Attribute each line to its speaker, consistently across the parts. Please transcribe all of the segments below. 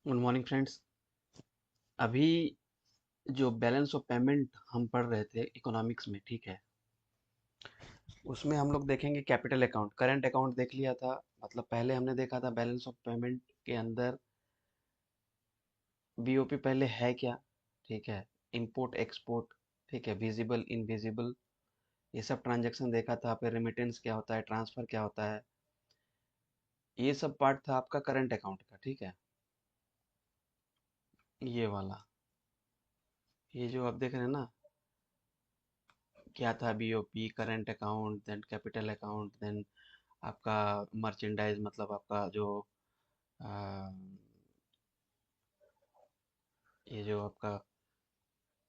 Speaker 1: Good morning friends. अभी जो balance of payment हम पढ़ रहे थे इकोनॉमिक्स में, ठीक है, उसमें हम लोग देखेंगे कैपिटल अकाउंट, करंट अकाउंट देख लिया था। मतलब पहले हमने देखा था बैलेंस ऑफ पेमेंट के अंदर बीओपी पहले है क्या, ठीक है, इंपोर्ट एक्सपोर्ट, ठीक है, विजिबल इनविजिबल, ये सब ट्रांजैक्शन देखा था। फिर रेमिटेंस क्या होता है, ट्रांसफर क्या होता है, ये सब पार्ट था आपका करंट अकाउंट का, ठीक है। ये वाला, ये जो आप देख रहे हैं ना, क्या था, BOP, current account, then capital account, then आपका मर्चेंडाइज, मतलब आपका जो आ, ये जो आपका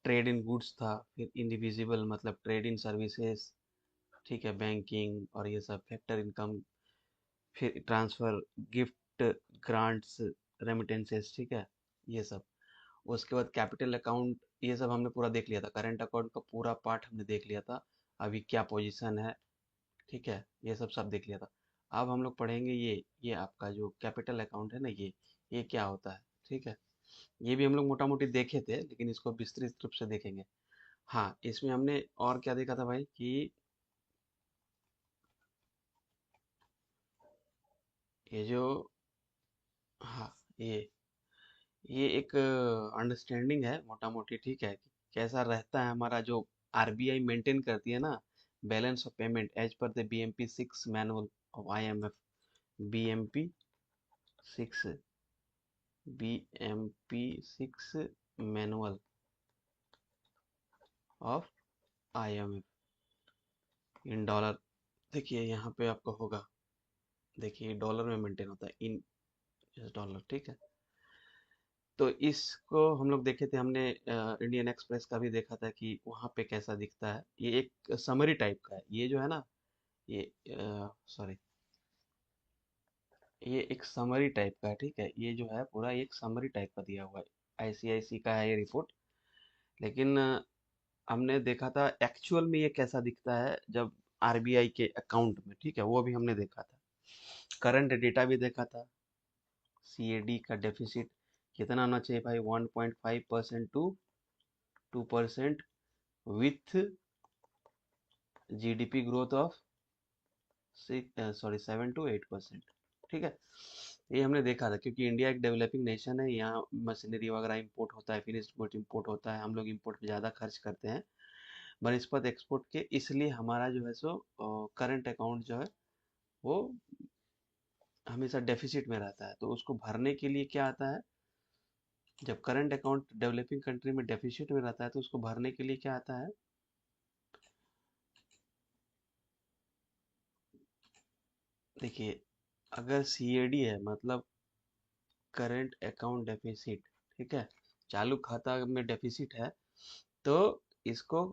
Speaker 1: ट्रेड इन गुड्स था। फिर इंडिविजिबल मतलब ट्रेड इन सर्विसेज, ठीक है, बैंकिंग और ये सब, फैक्टर इनकम, फिर ट्रांसफर, गिफ्ट, ग्रांट्स, रेमिटेंसेस, ठीक है, ये सब। उसके बाद कैपिटल अकाउंट, ये सब हमने पूरा देख लिया था। करंट अकाउंट का पूरा पार्ट हमने देख लिया था, अभी क्या पोजीशन है, ठीक है, ये सब सब देख लिया था। अब हम लोग पढ़ेंगे ये आपका जो कैपिटल अकाउंट है ना, ये क्या होता है, ठीक है। ये भी हम लोग मोटा मोटी देखे थे, लेकिन इसको विस्तृत रूप से देखेंगे। हाँ, इसमें हमने और क्या देखा था भाई कि ये जो, हाँ, ये एक अंडरस्टैंडिंग है मोटा मोटी, ठीक है, कि कैसा रहता है हमारा जो आरबीआई मेंटेन करती है ना, balance of payment as per the BMP 6 manual of IMF, BMP 6, BMP 6 manual of IMF in dollar. देखिए यहाँ पे आपको होगा, देखिए डॉलर में मेंटेन होता है, इन डॉलर, ठीक है। तो इसको हम लोग देखे थे, हमने इंडियन एक्सप्रेस का भी देखा था कि वहाँ पे कैसा दिखता है। ये एक समरी टाइप का है, ये जो है ना, ये सॉरी, ये एक समरी टाइप का है, ठीक है। ये जो है पूरा एक समरी टाइप का दिया हुआ है, आईसीआईसी का है ये रिपोर्ट। लेकिन हमने देखा था एक्चुअल में ये कैसा दिखता है जब आरबीआई के अकाउंट में, ठीक है, वो भी हमने देखा था। करंट डेटा भी देखा था, सीएडी का डेफिसिट कितना होना चाहिए भाई, 1.5% to 2% with GDP growth of 7 to 8%, ठीक है। ये हमने देखा था क्योंकि इंडिया एक डेवलपिंग नेशन है, यहाँ मशीनरी वगैरह इंपोर्ट होता है, फिनिश्ड गुड इंपोर्ट होता है, हम लोग इंपोर्ट पे ज़्यादा खर्च करते हैं बनस्पत एक्सपोर्ट के, इसलिए हमारा जो है सो करंट अकाउंट जो है वो हमेशा डेफिसिट में रहता है। तो उसको भरने के लिए क्या आता है, जब करंट अकाउंट डेवलपिंग कंट्री में डेफिसिट में रहता है तो उसको भरने के लिए क्या आता है, देखिए, अगर सीएडी है मतलब करंट अकाउंट डेफिसिट, ठीक है, चालू खाता में डेफिसिट है, तो इसको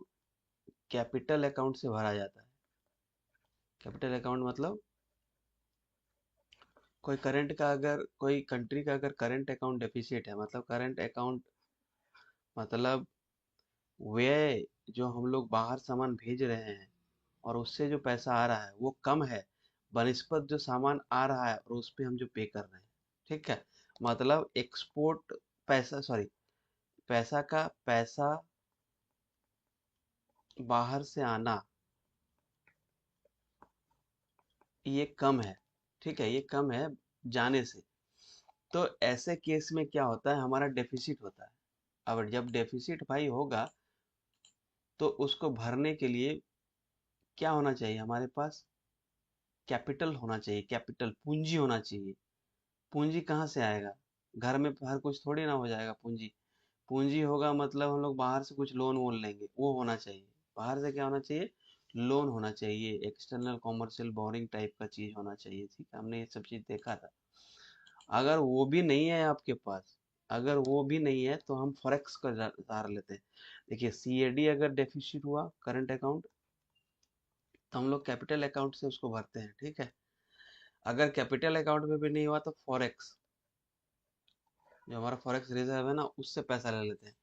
Speaker 1: कैपिटल अकाउंट से भरा जाता है। कैपिटल अकाउंट मतलब कोई करंट का, अगर कोई कंट्री का अगर करंट अकाउंट डेफिसिट है, मतलब करंट अकाउंट मतलब व्यय, जो हम लोग बाहर सामान भेज रहे हैं और उससे जो पैसा आ रहा है वो कम है बनिस्पत जो सामान आ रहा है और उस पे हम जो पे कर रहे हैं, ठीक है। मतलब एक्सपोर्ट पैसा, सॉरी, पैसा बाहर से आना, ये कम है, ठीक है, ये कम है जाने से। तो ऐसे केस में क्या होता है, हमारा डेफिसिट होता है। अब जब डेफिसिट भाई होगा तो उसको भरने के लिए क्या होना चाहिए हमारे पास, कैपिटल होना चाहिए, कैपिटल पूंजी होना चाहिए। पूंजी कहाँ से आएगा, घर में हर कुछ थोड़ी ना हो जाएगा पूंजी। पूंजी होगा मतलब हम लोग बाहर से कुछ लोन वोन लेंगे, वो होना चाहिए। बाहर से क्या होना चाहिए, लोन होना चाहिए, एक्सटर्नल कॉमर्शियल बोरिंग टाइप का चीज होना चाहिए, ठीक है, हमने ये सब चीज देखा था। अगर वो भी नहीं है आपके पास, अगर वो भी नहीं है तो हम फॉरेक्स का सहारा लेते हैं। देखिए सीएडी अगर डेफिसिट हुआ करंट अकाउंट, तो हम लोग कैपिटल अकाउंट से उसको भरते हैं, ठीक है। अगर कैपिटल अकाउंट में भी नहीं हुआ तो फॉरेक्स, जो हमारा फॉरेक्स रिजर्व है ना, उससे पैसा ले लेते हैं।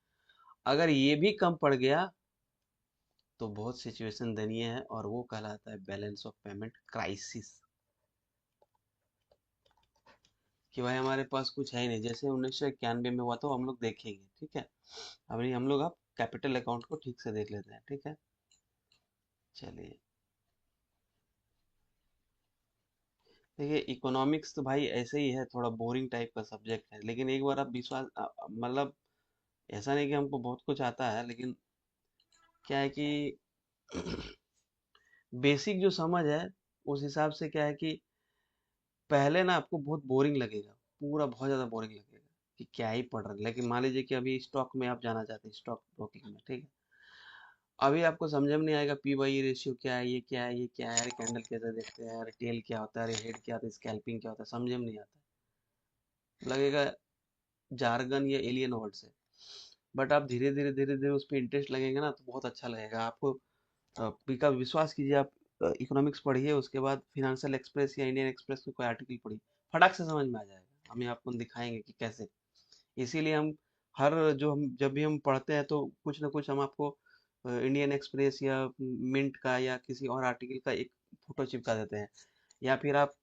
Speaker 1: अगर ये भी कम पड़ गया तो बहुत सिचुएशन दयनीय है और वो कहलाता है बैलेंस ऑफ पेमेंट क्राइसिस। कि भाई हमारे पास कुछ है ही नहीं, जैसे 1991 में हुआ तो हम लोग देखेंगे, ठीक है। अभी हम लोग अब कैपिटल अकाउंट को ठीक से देख लेते हैं, ठीक है। चलिए, देखिए इकोनॉमिक्स तो भाई ऐसे ही है, थोड़ा बोरिंग टाइप का सब्जेक्ट है, लेकिन एक बार आप विश्वास मतलब ऐसा नहीं कि हमको बहुत कुछ आता है, लेकिन क्या है कि बेसिक जो समझ है उस हिसाब से क्या है कि पहले ना आपको बहुत बोरिंग लगेगा, पूरा बहुत ज़्यादा बोरिंग लगेगा कि क्या ही पढ़ रहे हैं। लेकिन मान लीजिए कि अभी स्टॉक में आप जाना चाहते हैं, स्टॉक ब्रोकिंग में, ठीक है। अभी आपको समझ में नहीं आएगा पी वाई रेशियो क्या है, ये क्या है, ये क्या है, अरे कैंडल कैसे देखते हैं, अरे टेल क्या होता है, अरे हेड क्या होता है, स्कैल्पिंग क्या होता है, समझ में नहीं आता, लगेगा जार्गन या एलियन वर्ड से। बट आप धीरे धीरे उस पर इंटरेस्ट लगेंगे ना, तो बहुत अच्छा लगेगा आपको। का विश्वास कीजिए, आप इकोनॉमिक्स पढ़िए, उसके बाद फिनेंशियल एक्सप्रेस या इंडियन एक्सप्रेस में कोई आर्टिकल पढ़िए, फटाक से समझ में आ जाएगा। हम आपको दिखाएंगे कि कैसे। इसीलिए हम हर जो हम जब भी हम पढ़ते हैं तो कुछ ना कुछ हम आपको इंडियन एक्सप्रेस या मिंट का या किसी और आर्टिकल का एक फोटो चिपका देते हैं। या फिर आप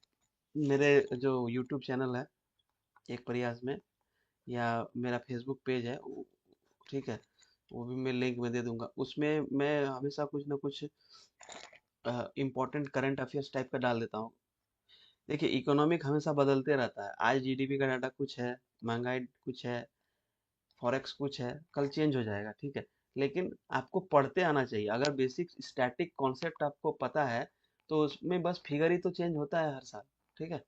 Speaker 1: मेरे जो यूट्यूब चैनल है एक प्रयास में, या मेरा फेसबुक पेज है ठीक है, वो भी मैं लिंक में दे दूंगा। उसमें मैं हमेशा कुछ ना कुछ इम्पोर्टेंट करंट अफेयर्स टाइप का डाल देता हूँ। देखिए इकोनॉमिक हमेशा बदलते रहता है, आज जीडीपी का डाटा कुछ है, महंगाई कुछ है, फॉरेक्स कुछ है, कल चेंज हो जाएगा, ठीक है। लेकिन आपको पढ़ते आना चाहिए, अगर बेसिक स्टैटिक कॉन्सेप्ट आपको पता है तो उसमें बस फिगर ही तो चेंज होता है हर साल, ठीक है।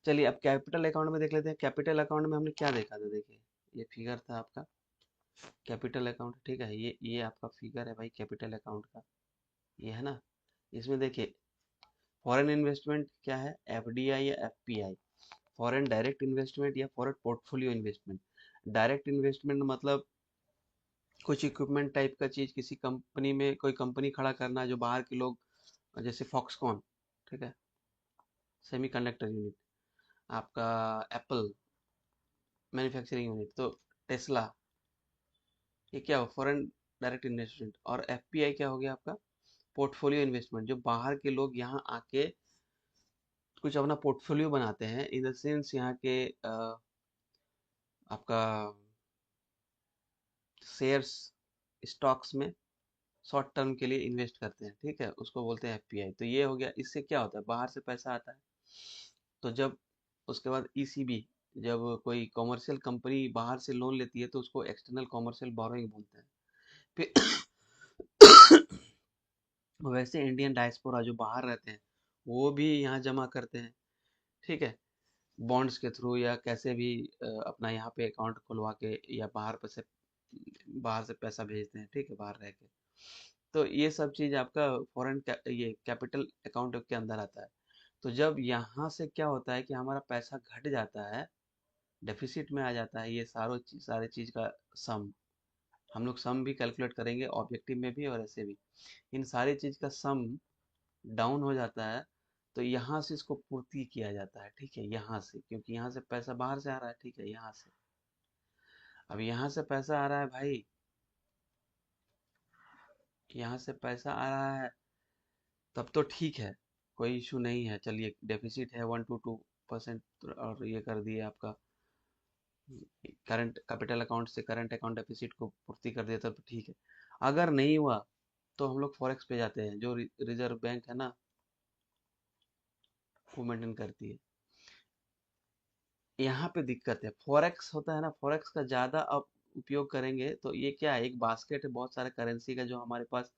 Speaker 1: चलिए अब कैपिटल अकाउंट में देख लेते हैं। कैपिटल अकाउंट में हमने क्या देखा था, देखिए ये फिगर था आपका कैपिटल अकाउंट, ठीक है। ये आपका फिगर है भाई कैपिटल अकाउंट का, ये है ना। इसमें देखिए फॉरेन इन्वेस्टमेंट क्या है, एफडीआई या एफपीआई, फॉरेन डायरेक्ट इन्वेस्टमेंट या foreign portfolio investment. Direct investment मतलब कुछ इक्विपमेंट टाइप का चीज, किसी कंपनी में कोई कंपनी खड़ा करना जो बाहर के लोग, जैसे फॉक्सकॉन, ठीक है, सेमीकंडक्टर यूनिट, आपका एप्पल मैन्युफैक्चरिंग यूनिट, तो टेस्ला, ये क्या हो फॉरेन डायरेक्ट इन्वेस्टमेंट। और एफपीआई क्या हो गया आपका, पोर्टफोलियो इन्वेस्टमेंट, जो बाहर के लोग यहाँ आके कुछ अपना पोर्टफोलियो बनाते हैं, इन द सेंस यहाँ के आपका शेयर्स स्टॉक्स में शॉर्ट टर्म के लिए इन्वेस्ट करते हैं, ठीक है, उसको बोलते हैं एफपीआई। तो ये हो गया, इससे क्या होता है बाहर से पैसा आता है। तो जब उसके बाद ईसीबी, जब कोई कॉमर्शियल कंपनी बाहर से लोन लेती है तो उसको एक्सटर्नल कॉमर्शियल बोरोइंग बोलते हैं। फिर वैसे इंडियन डायस्पोरा जो बाहर रहते हैं वो भी यहाँ जमा करते हैं, ठीक है, बॉन्ड्स के थ्रू या कैसे भी अपना यहाँ पे अकाउंट खुलवा के या बाहर से पैसा भेजते हैं, ठीक है, बाहर रह के। तो ये सब चीज़ आपका ये कैपिटल अकाउंट के अंदर आता है। तो जब यहाँ से क्या होता है कि हमारा पैसा घट जाता है, डेफिसिट में आ जाता है, ये सारे चीज़ का सम, हम लोग सम भी कैलकुलेट करेंगे ऑब्जेक्टिव में भी और ऐसे भी, इन सारी चीज़ का सम डाउन हो जाता है। तो यहाँ से इसको पूर्ति किया जाता है, ठीक है, यहाँ से, क्योंकि यहाँ से पैसा बाहर से आ रहा है, ठीक है, यहाँ से। अब यहाँ से पैसा आ रहा है भाई, यहाँ से पैसा आ रहा है, तब तो ठीक है, कोई इशू नहीं है। चलिए डेफिसिट है 1 to 2% और ये कर दिए आपका करंट कैपिटल अकाउंट से करंट अकाउंट डेफिसिट को पूर्ति कर दिया, तब तो ठीक है। अगर नहीं हुआ तो हम लोग फॉरेक्स पे जाते हैं, जो रिजर्व बैंक है ना वो मेंटेन करती है। यहाँ पे दिक्कत है, फॉरेक्स होता है ना, फॉरेक्स का ज़्यादा आप उपयोग करेंगे तो ये क्या है, एक बास्केट है बहुत सारे करेंसी का जो हमारे पास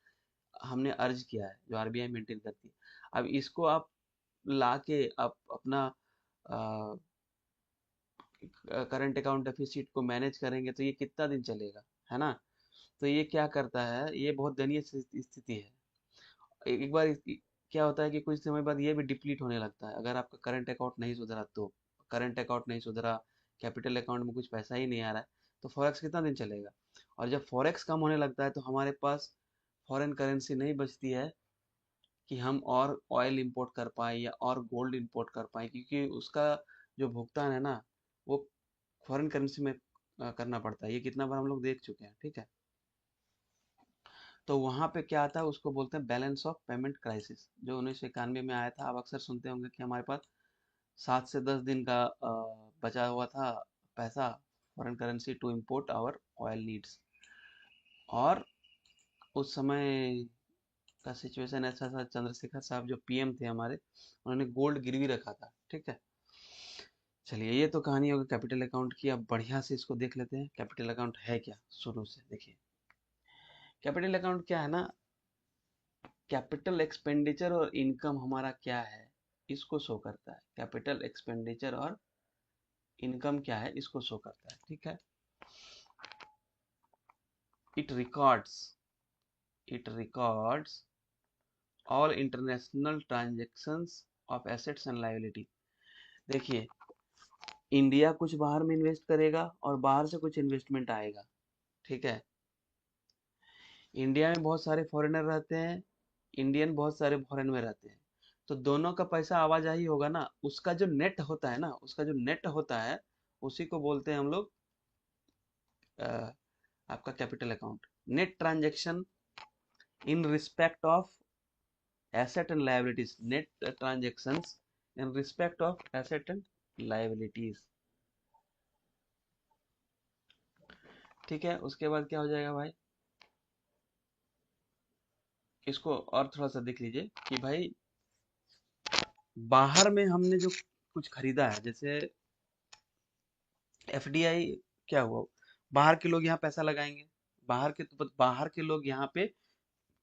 Speaker 1: हमने अर्ज किया है, जो आरबीआई मेंटेन करती है। अब इसको आप ला के आप अपना करंट अकाउंट डेफिसिट को मैनेज करेंगे तो ये कितना दिन चलेगा, है ना। तो ये क्या करता है, ये बहुत दयनीय स्थिति है। एक बार क्या होता है कि कुछ समय बाद ये भी डिप्लीट होने लगता है, अगर आपका करंट अकाउंट नहीं सुधरा तो। करंट अकाउंट नहीं सुधरा, कैपिटल अकाउंट में कुछ पैसा ही नहीं आ रहा है, तो फॉरेक्स कितना दिन चलेगा। और जब फॉरेक्स कम होने लगता है तो हमारे पास फॉरेन करेंसी नहीं बचती है कि हम और ऑयल इंपोर्ट कर पाए या और गोल्ड इंपोर्ट कर पाए, क्योंकि उसका जो भुगतान है ना वो फॉरेन करेंसी में करना पड़ता है। ये कितना बार हम लोग देख चुके हैं, ठीक है। तो वहां पे क्या आता है, उसको बोलते हैं बैलेंस ऑफ पेमेंट क्राइसिस, जो 1991 में आया था। आप अक्सर सुनते होंगे कि हमारे पास 7 से 10 दिन का बचा हुआ था पैसा, foreign currency to import our oil needs. और उस समय का सिचुएशन ऐसा था, चंद्रशेखर साहब जो पीएम थे हमारे, उन्होंने गोल्ड गिरवी रखा था। ठीक है, चलिए ये तो कहानी होगी कैपिटल अकाउंट की। अब बढ़िया से इसको देख लेते हैं कैपिटल अकाउंट है क्या। शुरू से देखिए, कैपिटल अकाउंट क्या है ना, कैपिटल एक्सपेंडिचर और इनकम हमारा क्या है इसको शो करता है। कैपिटल एक्सपेंडिचर और इनकम क्या है इसको शो करता है। ठीक है, it records it records all international transactions of assets and liability. देखिए, इंडिया कुछ बाहर में इन्वेस्ट करेगा और बाहर से कुछ इन्वेस्टमेंट आएगा। ठीक है, इंडिया में बहुत सारे फॉरेनर रहते हैं, इंडियन बहुत सारे फॉरेन में रहते हैं, तो दोनों का पैसा आवाजाही होगा ना, उसका जो नेट होता है ना, उसका जो नेट होता है उसी को बोलते हैं हम लोग आपका capital account. Net transaction in respect of asset and liabilities, net transactions in respect of asset and liabilities. ठीक है, उसके बाद क्या हो जाएगा भाई, इसको और थोड़ा सा देख लीजिए कि भाई बाहर में हमने जो कुछ खरीदा है, जैसे एफडीआई क्या हुआ, बाहर के लोग यहाँ पैसा लगाएंगे, बाहर के लोग यहाँ पे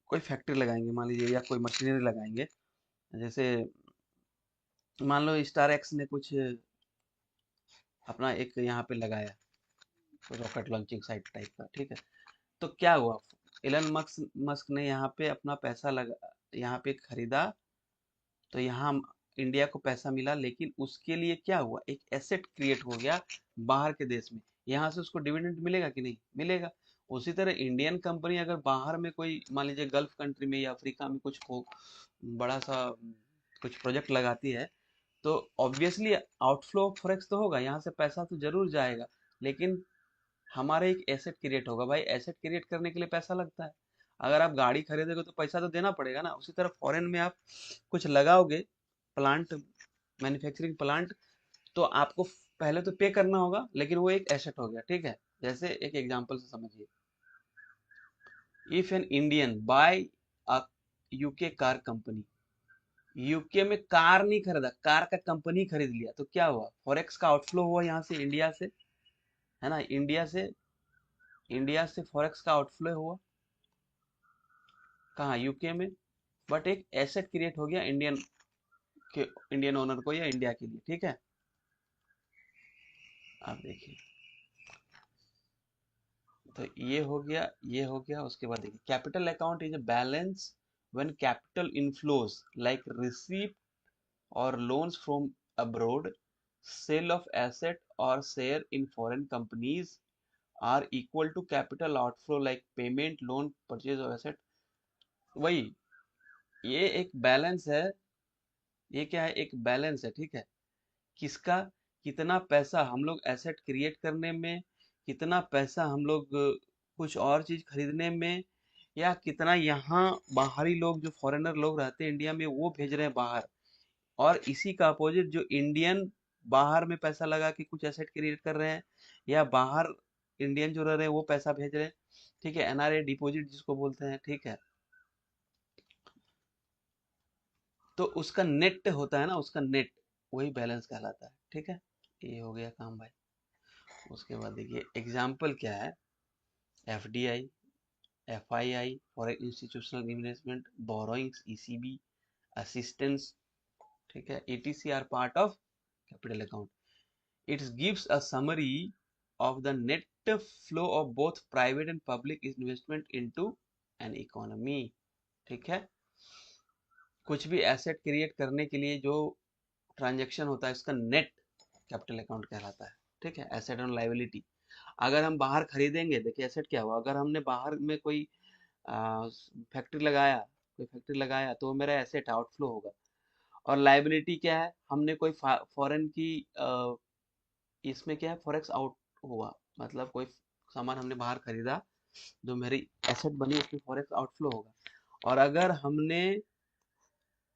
Speaker 1: कोई फैक्ट्री लगाएंगे मान लीजिए, या कोई मशीनरी लगाएंगे। जैसे मान लो स्टार एक्स ने कुछ अपना एक यहाँ पे लगाया, रॉकेट लॉन्चिंग साइट टाइप का। ठीक है, तो क्या हुआ, एलन मस्क मस्क ने यहाँ पे अपना पैसा लगा, यहाँ पे खरीदा, तो यहाँ इंडिया को पैसा मिला, लेकिन उसके लिए क्या हुआ, एक एसेट क्रिएट हो गया बाहर के देश में, यहाँ से उसको डिविडेंड मिलेगा कि नहीं मिलेगा। उसी तरह इंडियन कंपनी अगर बाहर में कोई मान लीजिए गल्फ कंट्री में या अफ्रीका में कुछ को बड़ा सा कुछ प्रोजेक्ट लगाती है, तो ऑब्वियसली आउटफ्लो ऑफ फॉरेक्स तो होगा, यहाँ से पैसा तो जरूर जाएगा, लेकिन हमारे एक एसेट क्रिएट होगा। भाई एसेट क्रिएट करने के लिए पैसा लगता है, अगर आप गाड़ी खरीदोगे तो पैसा तो देना पड़ेगा ना। उसी तरह फॉरेन में आप कुछ लगाओगे, प्लांट, मैन्युफैक्चरिंग प्लांट, तो आपको पहले तो पे करना होगा, लेकिन वो एक एसेट हो गया। ठीक है, जैसे एक एग्जांपल से समझिए, if an Indian buy a UK car company, UK में कार नहीं खरीदा, कार का कंपनी खरीद लिया, तो क्या हुआ, फॉरेक्स का आउटफ्लो हुआ यहाँ से इंडिया से, है ना, इंडिया से फॉरेक्स का आउटफ्लो हुआ कहाँ, यूके में, बट एक एसेट क्रिएट हो गया इंडियन ओनर को या इंडिया के लिए। ठीक है, आप देखिए, तो ये हो गया। उसके बाद देखिए, capital account is a balance when capital inflows like receipt और loans from abroad, sale of asset और share in foreign companies are equal to capital outflow like payment, loan, purchase of asset. वही, ये एक balance है, ये क्या है, एक बैलेंस है। ठीक है, किसका, कितना पैसा हम लोग एसेट क्रिएट करने में, कितना पैसा हम लोग कुछ और चीज खरीदने में, या कितना यहाँ बाहरी लोग जो फॉरेनर लोग रहते हैं इंडिया में वो भेज रहे हैं बाहर, और इसी का अपोजिट जो इंडियन बाहर में पैसा लगा के कुछ एसेट क्रिएट कर रहे हैं, या बाहर इंडियन जो रह रहे हैं वो पैसा भेज रहे हैं। ठीक है, एनआरए डिपॉजिट जिसको बोलते हैं। ठीक है, तो उसका नेट होता है ना, उसका नेट, वही बैलेंस कहलाता है। ठीक है, ये हो गया काम भाई। उसके बाद देखिए एग्जाम्पल क्या है, FDI, FII foreign institutional investment, borrowings, ECB, assistance, ठीक है, ETC are part of capital account. It gives a summary of the net flow of both private and public investment into an economy. ठीक है, कुछ भी asset create करने के लिए जो ट्रांजैक्शन होता है उसका नेट कैपिटल अकाउंट कहलाता है। ठीक है, एसेट और लायबिलिटी। अगर हम बाहर खरीदेंगे, देखिए एसेट क्या हुआ, अगर हमने बाहर में कोई फैक्ट्री लगाया तो वो मेरा एसेट आउटफ्लो होगा। और लायबिलिटी क्या है, हमने कोई फॉरेन की इसमें क्या है, फॉरेक्स आउट हुआ, मतलब कोई सामान हमने बाहर खरीदा, जो मेरी एसेट बनी उसमें फॉरेक्स आउटफ्लो होगा। और अगर हमने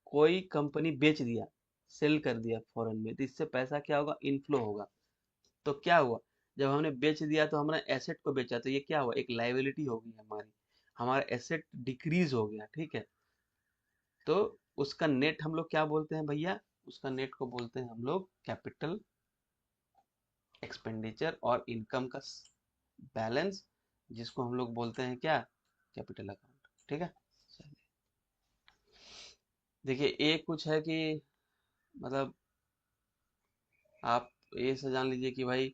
Speaker 1: कोई कंपनी बेच दिया, सेल कर दिया फॉरेन में, तो इससे पैसा क्या होगा, इनफ्लो होगा। तो क्या हुआ, जब हमने बेच दिया तो हमने एसेट को बेचा, तो ये क्या हुआ, एक लाइबिलिटी हो गई हमारी, हमारा एसेट डिक्रीज हो गया, ठीक है। तो उसका नेट हम लोग क्या बोलते हैं भैया, उसका नेट को बोलते हैं हम लोग कैपिटल एक्सपेंडिचर और इनकम का बैलेंस, जिसको हम लोग बोलते हैं क्या, कैपिटल अकाउंट, ठीक है। चलिए, देखिए ये कुछ है कि मतलब आप ये से जान लीजिए कि भाई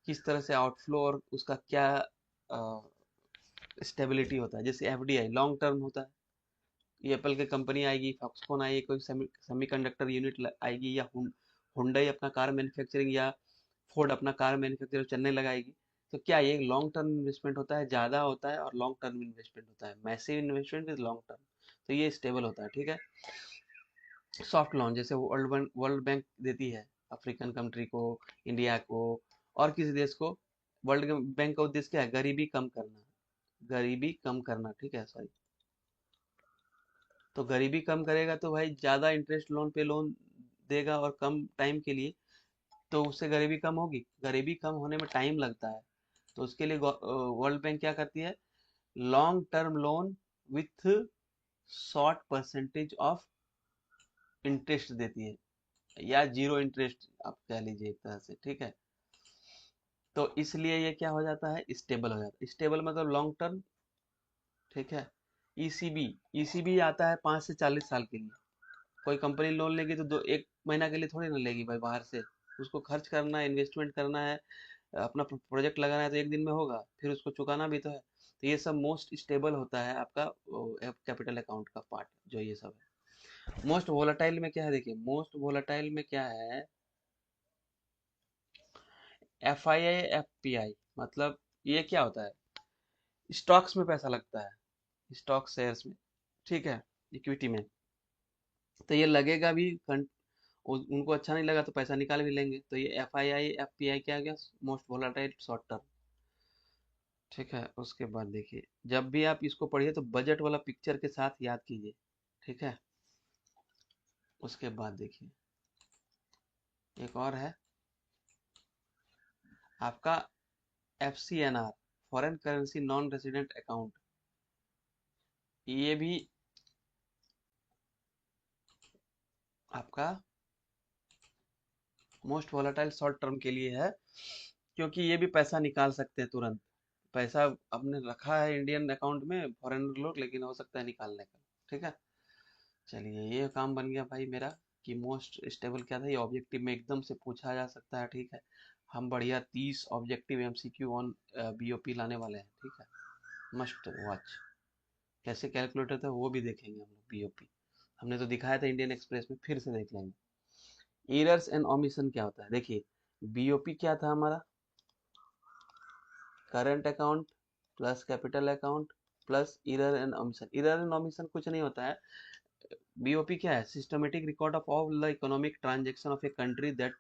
Speaker 1: किस तरह से आउटफ्लो और उसका क्या स्टेबिलिटी होता है। जैसे एफडीआई लॉन्ग टर्म होता है, ये एप्पल की कंपनी आएगी, फॉक्सकॉन आएगी, कोई सेमीकंडक्टर यूनिट आएगी, या हुंडई अपना कार मैन्युफैक्चरिंग, या फोर्ड अपना कार मैन्युफैक्चर चलने लगाएगी। तो क्या ये लॉन्ग टर्म इन्वेस्टमेंट होता है, ज़्यादा होता है, और लॉन्ग टर्म इन्वेस्टमेंट होता है, massive investment with long term. तो ये स्टेबल होता है, ठीक है। सॉफ्ट लोन जैसे वर्ल्ड बैंक देती है अफ्रीकन कंट्री को, इंडिया को, और किसी देश को। वर्ल्ड बैंक का उद्देश्य क्या है, गरीबी कम करना, गरीबी कम करना, ठीक है, सॉरी। तो गरीबी कम करेगा तो भाई ज़्यादा इंटरेस्ट लोन पे लोन देगा और कम टाइम के लिए, तो उससे गरीबी कम होगी। गरीबी कम होने में टाइम लगता है, तो उसके लिए वर्ल्ड बैंक क्या करती है, long term loan with short percentage of interest देती है, या जीरो इंटरेस्ट आप कह लीजिए एक तरह से, ठीक है। तो इसलिए ये क्या हो जाता है, स्टेबल हो जाता है। स्टेबल मतलब लॉन्ग टर्म, ठीक है। ईसीबी, ईसीबी आता है 5 से 40 साल के लिए। कोई कंपनी लोन लेगी तो दो एक महीना के लिए थोड़ी ना लेगी भाई बाहर से, उसको खर्च करना है, इन्वेस्टमेंट करना है, अपना प्रोजेक्ट लगाना है, तो एक दिन में होगा, फिर उसको चुकाना भी तो है। तो ये सब मोस्ट स्टेबल होता है आपका कैपिटल अकाउंट का पार्ट, जो ये सब है। मोस्ट वोलाटाइल में क्या है, देखिए मोस्ट वोलाटाइल में क्या है, F I I F P I, मतलब ये क्या होता है, स्टॉक्स में पैसा लगता है, स्टॉक शेयर्स में, ठीक है, इक्विटी में। तो ये लगेगा भी उनको अच्छा नहीं लगा तो पैसा निकाल भी लेंगे। तो ये F I I F P I क्या गया, मोस्ट वोलाटाइल शॉर्ट टर्म, ठीक है। उसके बाद देखिए, जब भी आप इसको पढ़िए तो बजट वाला पिक्चर के साथ याद कीजिए, ठीक है। उसके बाद देखिए, एक और है आपका F C N R, foreign currency non resident account. ये भी आपका मोस्ट वोलाटाइल शॉर्ट टर्म के लिए है, क्योंकि ये भी पैसा निकाल सकते हैं तुरंत। पैसा आपने रखा है इंडियन अकाउंट में फॉरेनर लोग, लेकिन हो सकता है निकालने का, ठीक है। चलिए, ये काम बन गया भाई मेरा, कि मोस्ट स्टेबल क्या था, ये ऑब्जेक्टिव में एकदम से पूछा जा सकता है, ठीक है। हम बढ़िया 30 ऑब्जेक्टिव एमसीक्यू ऑन बीओपी लाने वाले हैं, ठीक है। मस्ट वॉच, कैसे कैलकुलेटर था वो भी देखेंगे हम लोग, बीओपी हमने तो दिखाया था इंडियन एक्सप्रेस में, फिर से देख लेंगे। एरर्स एंड ओमिशन क्या होता है, देखिए बीओपी क्या था हमारा, current account plus capital account plus error and omission. Error and omission कुछ नहीं होता है, बीओपी क्या है, systematic record of all the economic transaction of a country that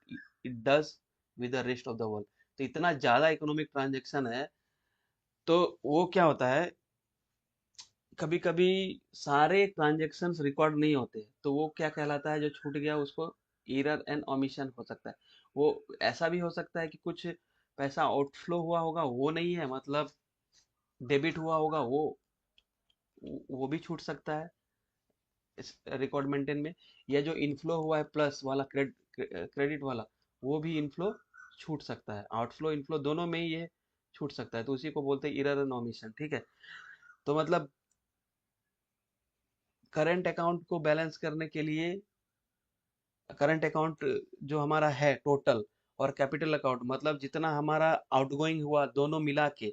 Speaker 1: it does with the rest of the world. तो इतना ज्यादा economic transaction है, तो वो क्या होता है, कभी कभी सारे ट्रांजैक्शंस रिकॉर्ड नहीं होते, तो वो क्या कहलाता है, जो छूट गया उसको एरर एंड ओमिशन हो सकता है। वो ऐसा भी हो सकता है कि कुछ पैसा आउटफ्लो हुआ होगा, वो नहीं है, मतलब डेबिट हुआ होगा, वो भी छूट सकता है इस रिकॉर्ड मेंटेन में। या जो इनफ्लो हुआ है प्लस वाला, क्रेडिट वाला, वो भी इनफ्लो छूट सकता है, आउटफ्लो इनफ्लो दोनों में ही ये छूट सकता है, तो उसी को बोलते हैं एरर एंड ओमिशन, ठीक है। तो मतलब करंट अकाउंट को बैलेंस करने के लिए, करंट अकाउंट जो हमारा है टोटल, और कैपिटल अकाउंट मतलब जितना हमारा आउटगोइंग हुआ दोनों मिला के,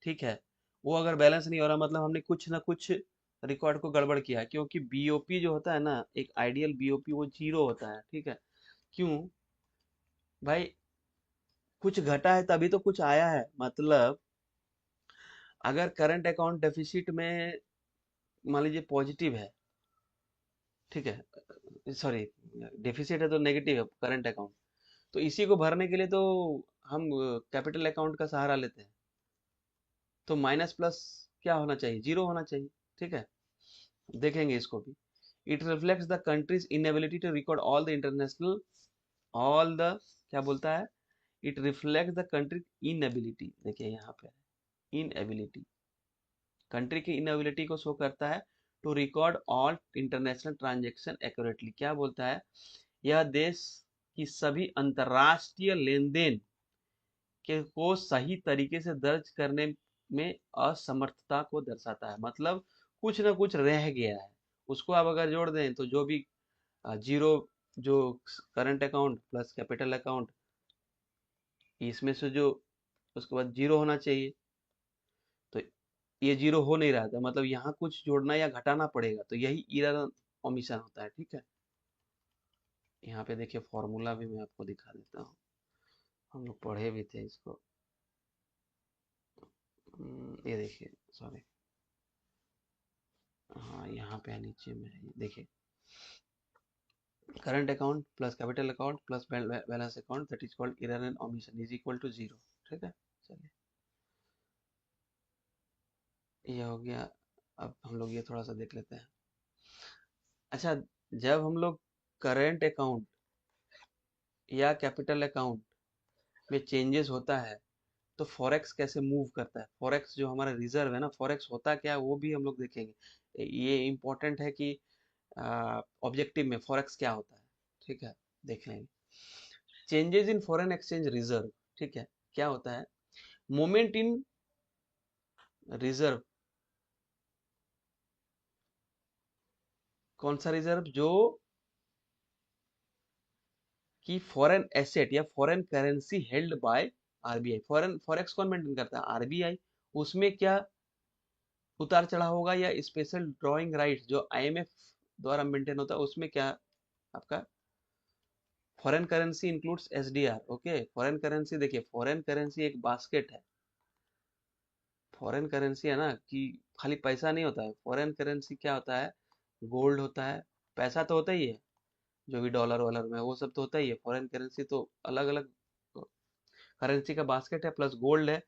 Speaker 1: ठीक है, वो अगर बैलेंस नहीं हो रहा, मतलब हमने कुछ ना कुछ रिकॉर्ड को गड़बड़ किया है। क्योंकि बीओपी जो होता है ना, एक आइडियल बीओपी वो जीरो होता है, ठीक है। क्यों भाई, कुछ घटा है तभी तो कुछ आया है, मतलब अगर करंट अकाउंट डेफिसिट में मान लीजिए पॉजिटिव है, ठीक है, सॉरी डेफिसिट है तो नेगेटिव है करंट अकाउंट, तो इसी को भरने के लिए तो हम कैपिटल अकाउंट का सहारा लेते हैं। तो माइनस प्लस क्या होना चाहिए, जीरो होना चाहिए, ठीक है। देखेंगे इसको भी। It reflects the country's inability to record all the international, all the, क्या बोलता है, it reflect the country inability, देखिए यहाँ पे इनएबिलिटी, कंट्री की इनएबिलिटी को शो करता है to record all international transaction accurately. क्या बोलता है, यह देश की सभी अंतरराष्ट्रीय लेन देन के को सही तरीके से दर्ज करने में असमर्थता को दर्शाता है। मतलब कुछ ना कुछ रह गया है, उसको आप अगर जोड़ दें तो जो भी जीरो, जो current account plus capital account, इसमें से जो उसके बाद जीरो होना चाहिए, तो ये जीरो हो नहीं रहा था, मतलब यहाँ कुछ जोड़ना या घटाना पड़ेगा, तो यही एरर ओमिशन होता है। ठीक है, यहाँ पे देखिए फॉर्मूला भी मैं आपको दिखा देता हूँ, हम लोग पढ़े भी थे इसको। ये देखिए, सॉरी, हाँ यहाँ पे नीचे में है, देखिए current account plus capital account plus balance account that is called error and omission is equal to zero. ठीक है, चलिए ये हो गया। अब हम लोग ये थोड़ा सा देख लेते हैं। अच्छा, जब हम लोग करंट अकाउंट या कैपिटल अकाउंट में चेंजेस होता है तो फॉरेक्स कैसे मूव करता है, फॉरेक्स जो हमारा रिजर्व है ना, फॉरेक्स होता क्या है वो भी हम लोग देखेंगे। ये इंपॉर्टेंट है कि ऑब्जेक्टिव में फॉरेक्स क्या होता है। ठीक है, देख लेंगे। Changes in foreign exchange reserve, ठीक है, क्या होता है, मोमेंट इन रिजर्व, कौन सा रिजर्व, जो कि फॉरेन एसेट या foreign currency held by RBI, foreign forex कौन मेंटेन करता है, आरबीआई, उसमें क्या उतार चढ़ाव होगा, या स्पेशल ड्राइंग राइट्स जो आईएमएफ द्वारा मेंटेन होता है, उसमें क्या आपका foreign currency includes SDR. Okay, foreign currency, देखिए फॉरेन करेंसी एक बास्केट है, फॉरेन करेंसी है ना कि खाली पैसा नहीं होता है, फॉरेन करेंसी क्या होता है, गोल्ड होता है, पैसा तो होता ही है, जो भी डॉलर वॉलर में है, वो सब तो होता ही है, फॉरेन करेंसी तो अलग अलग करेंसी का बास्केट है, प्लस गोल्ड है,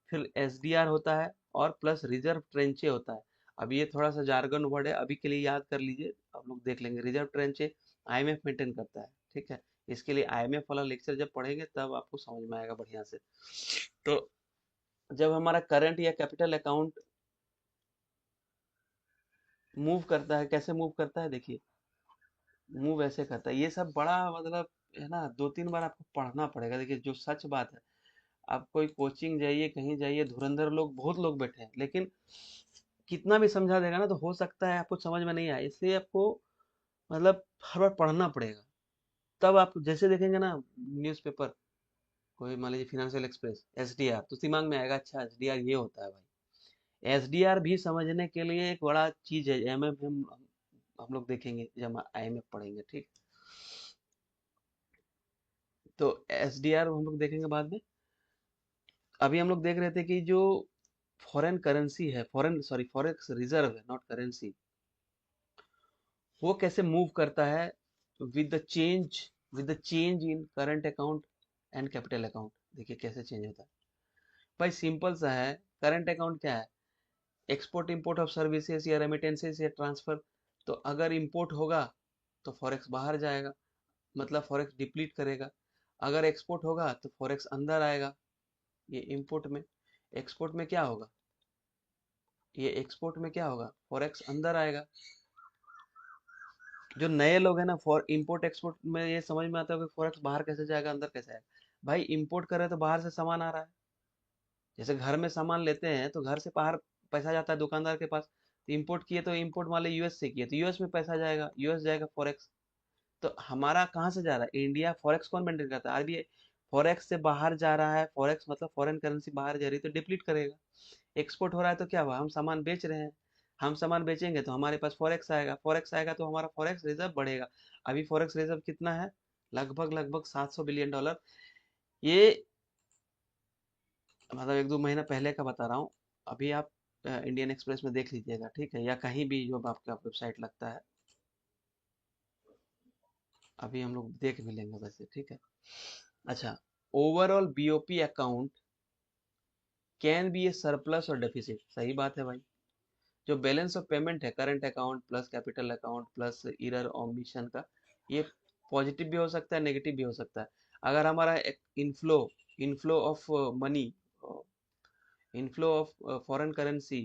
Speaker 1: फिर एसडीआर होता है, और प्लस रिजर्व ट्रेंचे होता है। अब ये थोड़ा सा जार्गन वर्ड है, अभी के लिए याद कर लीजिए, आप लोग देख लेंगे। रिजर्व ट्रेंचे आईएमएफ मेंटेन करता है। ठीक है, इसके लिए आईएमएफ वाला लेक्चर जब पढ़ेंगे तब आपको समझ में आएगा बढ़िया से। तो जब हमारा करंट या कैपिटल अकाउंट मूव करता है, कैसे मूव करता है, देखिए मूव ऐसे करता है, ये सब बड़ा मतलब है ना, दो तीन बार आपको पढ़ना पड़ेगा। देखिए जो सच बात है, आप कोई कोचिंग जाइए, कहीं जाइए, धुरंधर लोग बहुत लोग बैठे हैं, लेकिन कितना भी समझा देगा ना तो हो सकता है आपको समझ में नहीं आए, इसलिए आपको मतलब हर बार पढ़ना पड़ेगा। तब आप जैसे देखेंगे ना न्यूज़पेपर, कोई मान लीजिए फिनेंशियल एक्सप्रेस, एसडीआर, तो दिमाग में आएगा अच्छा एसडीआर ये होता है भाई। एसडीआर भी समझने के लिए एक बड़ा चीज है, एमएफ हम लोग देखेंगे जब आईएमएफ पढ़ेंगे। ठीक, तो एसडीआर हम लोग देखेंगे बाद में। अभी हम लोग देख रहे थे कि जो फॉरेन करेंसी है, फॉरेन सॉरी फॉरेक्स रिजर्व है, नॉट करेंसी, वो कैसे मूव करता है with the change, with the change in current account and capital account. देखिए कैसे चेंज होता है भाई, सिंपल सा है। करंट अकाउंट क्या है, एक्सपोर्ट इंपोर्ट ऑफ सर्विसेज या रेमिटेंसेस या ट्रांसफर। तो अगर इंपोर्ट होगा तो फॉरेक्स बाहर जाएगा, मतलब फॉरेक्स डिप्लीट करेगा। अगर एक्सपोर्ट होगा तो फॉरेक्स अंदर आएगा, ये इंपोर्ट में। एक्सपोर्ट में क्या होगा, ये एक्सपोर्ट में क्या होगा, फॉरेक्स अंदर आएगा। जो नए लोग हैं ना, फॉर इंपोर्ट एक्सपोर्ट में ये समझ में आता है कि फॉरेक्स बाहर कैसे जाएगा अंदर कैसे आएगा। भाई इंपोर्ट कर रहे हैं तो बाहर से सामान आ रहा है, जैसे घर में सामान लेते हैं तो घर से बाहर पैसा जाता है दुकानदार के पास, तो इंपोर्ट किए तो इंपोर्ट वाले यूएस से किए तो यूएस में पैसा जाएगा, यूएस जाएगा फॉरेक्स। तो हमारा कहाँ से जा रहा है, इंडिया फॉरेक्स कौन मेंटेन करता है, आरबीआई। फॉरेक्स से बाहर जा रहा है, फॉरेक्स मतलब फॉरेन करेंसी बाहर जा रही है तो डिप्लीट करेगा। एक्सपोर्ट हो रहा है तो क्या हुआ, हम सामान बेच रहे हैं, हम सामान बेचेंगे तो हमारे पास फॉरेक्स आएगा, फॉरेक्स आएगा तो हमारा फॉरेक्स रिजर्व बढ़ेगा। अभी फॉरेक्स रिजर्व कितना है, लगभग लगभग 700 बिलियन डॉलर। ये मतलब एक दो महीना पहले का बता रहा हूँ। अभी आप इंडियन एक्सप्रेस में देख लीजिएगा, ठीक है, या कहीं भी जो आपका वेबसाइट लगता है, अभी हम लोग देख भी लेंगे वैसे। ठीक है, अच्छा, overall BOP account can be A surplus और डेफिसिट, सही बात है भाई। जो बैलेंस ऑफ पेमेंट है current account plus capital account plus error omission का, ये पॉजिटिव भी हो सकता है नेगेटिव भी हो सकता है। अगर हमारा inflow inflow of money, inflow of foreign currency,